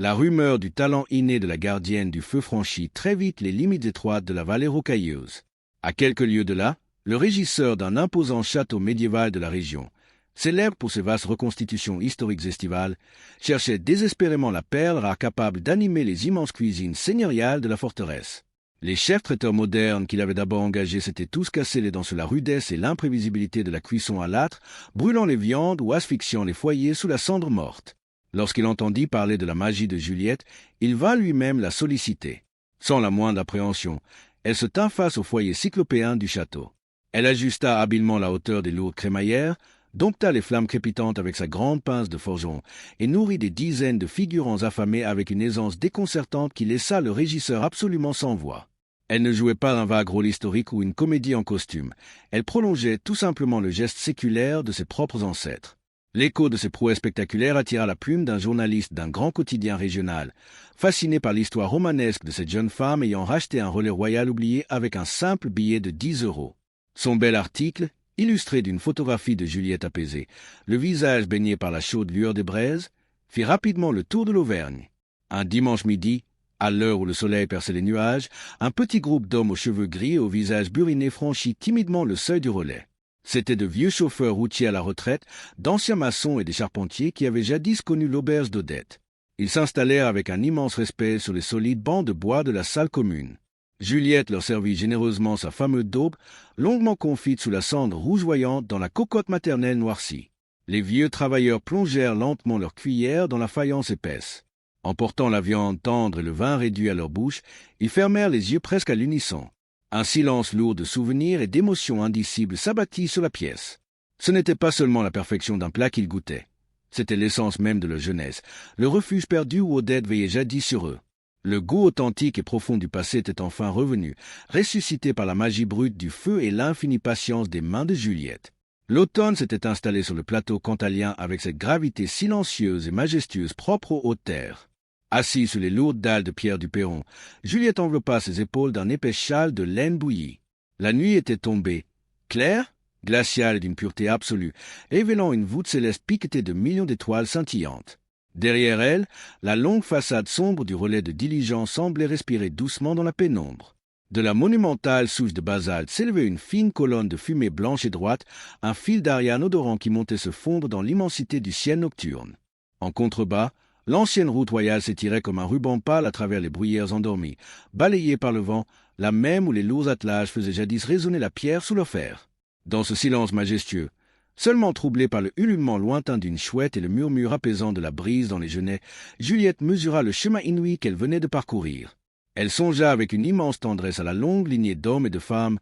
La rumeur du talent inné de la gardienne du feu franchit très vite les limites étroites de la vallée rocailleuse. À quelques lieues de là, le régisseur d'un imposant château médiéval de la région, célèbre pour ses vastes reconstitutions historiques estivales, cherchait désespérément la perle rare capable d'animer les immenses cuisines seigneuriales de la forteresse. Les chefs traiteurs modernes qu'il avait d'abord engagés s'étaient tous cassés les dents sur la rudesse et l'imprévisibilité de la cuisson à l'âtre, brûlant les viandes ou asphyxiant les foyers sous la cendre morte. Lorsqu'il entendit parler de la magie de Juliette, il vint lui-même la solliciter. Sans la moindre appréhension, elle se tint face au foyer cyclopéen du château. Elle ajusta habilement la hauteur des lourdes crémaillères, dompta les flammes crépitantes avec sa grande pince de forgeron et nourrit des dizaines de figurants affamés avec une aisance déconcertante qui laissa le régisseur absolument sans voix. Elle ne jouait pas un vague rôle historique ou une comédie en costume. Elle prolongeait tout simplement le geste séculaire de ses propres ancêtres. L'écho de ces prouesses spectaculaires attira la plume d'un journaliste d'un grand quotidien régional, fasciné par l'histoire romanesque de cette jeune femme ayant racheté un relais royal oublié avec un simple billet de 10 euros. Son bel article, illustré d'une photographie de Juliette apaisée, le visage baigné par la chaude lueur des braises, fit rapidement le tour de l'Auvergne. Un dimanche midi, à l'heure où le soleil perçait les nuages, un petit groupe d'hommes aux cheveux gris et au visage buriné franchit timidement le seuil du relais. C'étaient de vieux chauffeurs routiers à la retraite, d'anciens maçons et des charpentiers qui avaient jadis connu l'auberge d'Odette. Ils s'installèrent avec un immense respect sur les solides bancs de bois de la salle commune. Juliette leur servit généreusement sa fameuse daube, longuement confite sous la cendre rougeoyante dans la cocotte maternelle noircie. Les vieux travailleurs plongèrent lentement leurs cuillères dans la faïence épaisse. En portant la viande tendre et le vin réduit à leur bouche, ils fermèrent les yeux presque à l'unisson. Un silence lourd de souvenirs et d'émotions indicibles s'abattit sur la pièce. Ce n'était pas seulement la perfection d'un plat qu'ils goûtaient. C'était l'essence même de leur jeunesse, le refuge perdu où Odette veillait jadis sur eux. Le goût authentique et profond du passé était enfin revenu, ressuscité par la magie brute du feu et l'infinie patience des mains de Juliette. L'automne s'était installé sur le plateau cantalien avec cette gravité silencieuse et majestueuse propre aux hautes terres. Assise sur les lourdes dalles de pierre du perron, Juliette enveloppa ses épaules d'un épais châle de laine bouillie. La nuit était tombée, claire, glaciale et d'une pureté absolue, révélant une voûte céleste piquetée de millions d'étoiles scintillantes. Derrière elle, la longue façade sombre du relais de diligence semblait respirer doucement dans la pénombre. De la monumentale souche de basalte s'élevait une fine colonne de fumée blanche et droite, un fil d'Ariane odorant qui montait se fondre dans l'immensité du ciel nocturne. En contrebas, l'ancienne route royale s'étirait comme un ruban pâle à travers les bruyères endormies, balayée par le vent, la même où les lourds attelages faisaient jadis résonner la pierre sous leur fer. Dans ce silence majestueux, seulement troublé par le ululement lointain d'une chouette et le murmure apaisant de la brise dans les genêts, Juliette mesura le chemin inouï qu'elle venait de parcourir. Elle songea avec une immense tendresse à la longue lignée d'hommes et de femmes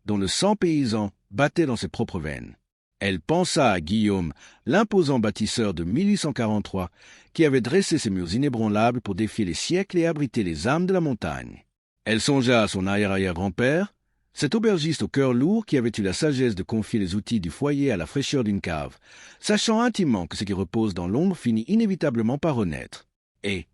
dont le sang paysan battait dans ses propres veines. Elle pensa à Guillaume, l'imposant bâtisseur de 1843, qui avait dressé ses murs inébranlables pour défier les siècles et abriter les âmes de la montagne. Elle songea à son arrière-arrière-grand-père, cet aubergiste au cœur lourd qui avait eu la sagesse de confier les outils du foyer à la fraîcheur d'une cave, sachant intimement que ce qui repose dans l'ombre finit inévitablement par renaître. Et,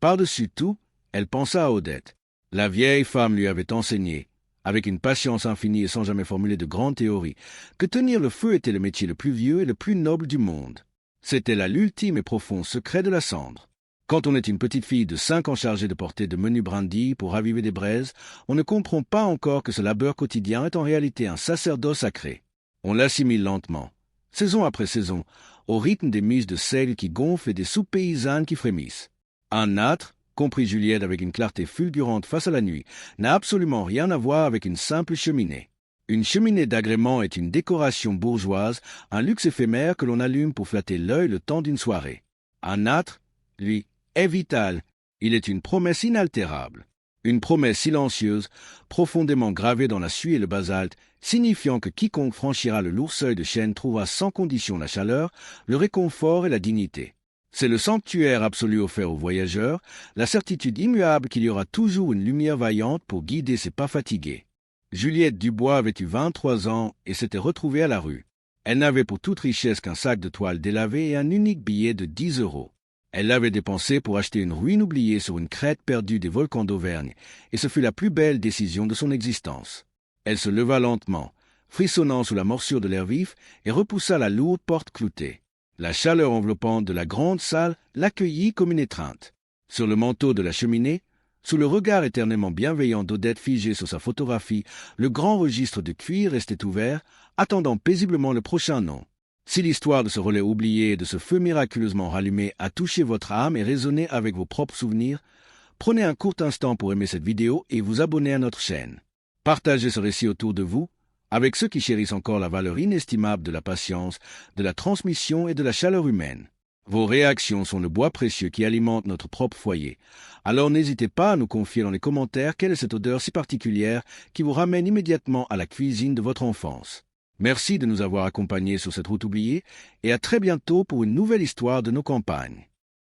par-dessus tout, elle pensa à Odette. La vieille femme lui avait enseigné, avec une patience infinie et sans jamais formuler de grandes théories, que tenir le feu était le métier le plus vieux et le plus noble du monde. C'était là l'ultime et profond secret de la cendre. Quand on est une petite fille de 5 ans chargée de porter de menus brindilles pour raviver des braises, on ne comprend pas encore que ce labeur quotidien est en réalité un sacerdoce sacré. On l'assimile lentement, saison après saison, au rythme des mises de sel qui gonflent et des soupes paysannes qui frémissent. Un âtre, comprit Juliette avec une clarté fulgurante face à la nuit, n'a absolument rien à voir avec une simple cheminée. Une cheminée d'agrément est une décoration bourgeoise, un luxe éphémère que l'on allume pour flatter l'œil le temps d'une soirée. Un âtre, lui, est vital, il est une promesse inaltérable. Une promesse silencieuse, profondément gravée dans la suie et le basalte, signifiant que quiconque franchira le lourd seuil de chêne trouvera sans condition la chaleur, le réconfort et la dignité. C'est le sanctuaire absolu offert aux voyageurs, la certitude immuable qu'il y aura toujours une lumière vaillante pour guider ses pas fatigués. Juliette Dubois avait eu 23 ans et s'était retrouvée à la rue. Elle n'avait pour toute richesse qu'un sac de toile délavé et un unique billet de 10 euros. Elle l'avait dépensé pour acheter une ruine oubliée sur une crête perdue des volcans d'Auvergne, et ce fut la plus belle décision de son existence. Elle se leva lentement, frissonnant sous la morsure de l'air vif, et repoussa la lourde porte cloutée. La chaleur enveloppante de la grande salle l'accueillit comme une étreinte. Sur le manteau de la cheminée, sous le regard éternellement bienveillant d'Odette figée sur sa photographie, le grand registre de cuir restait ouvert, attendant paisiblement le prochain nom. Si l'histoire de ce relais oublié et de ce feu miraculeusement rallumé a touché votre âme et résonné avec vos propres souvenirs, prenez un court instant pour aimer cette vidéo et vous abonner à notre chaîne. Partagez ce récit autour de vous, avec ceux qui chérissent encore la valeur inestimable de la patience, de la transmission et de la chaleur humaine. Vos réactions sont le bois précieux qui alimente notre propre foyer. Alors n'hésitez pas à nous confier dans les commentaires quelle est cette odeur si particulière qui vous ramène immédiatement à la cuisine de votre enfance. Merci de nous avoir accompagnés sur cette route oubliée et à très bientôt pour une nouvelle histoire de nos campagnes.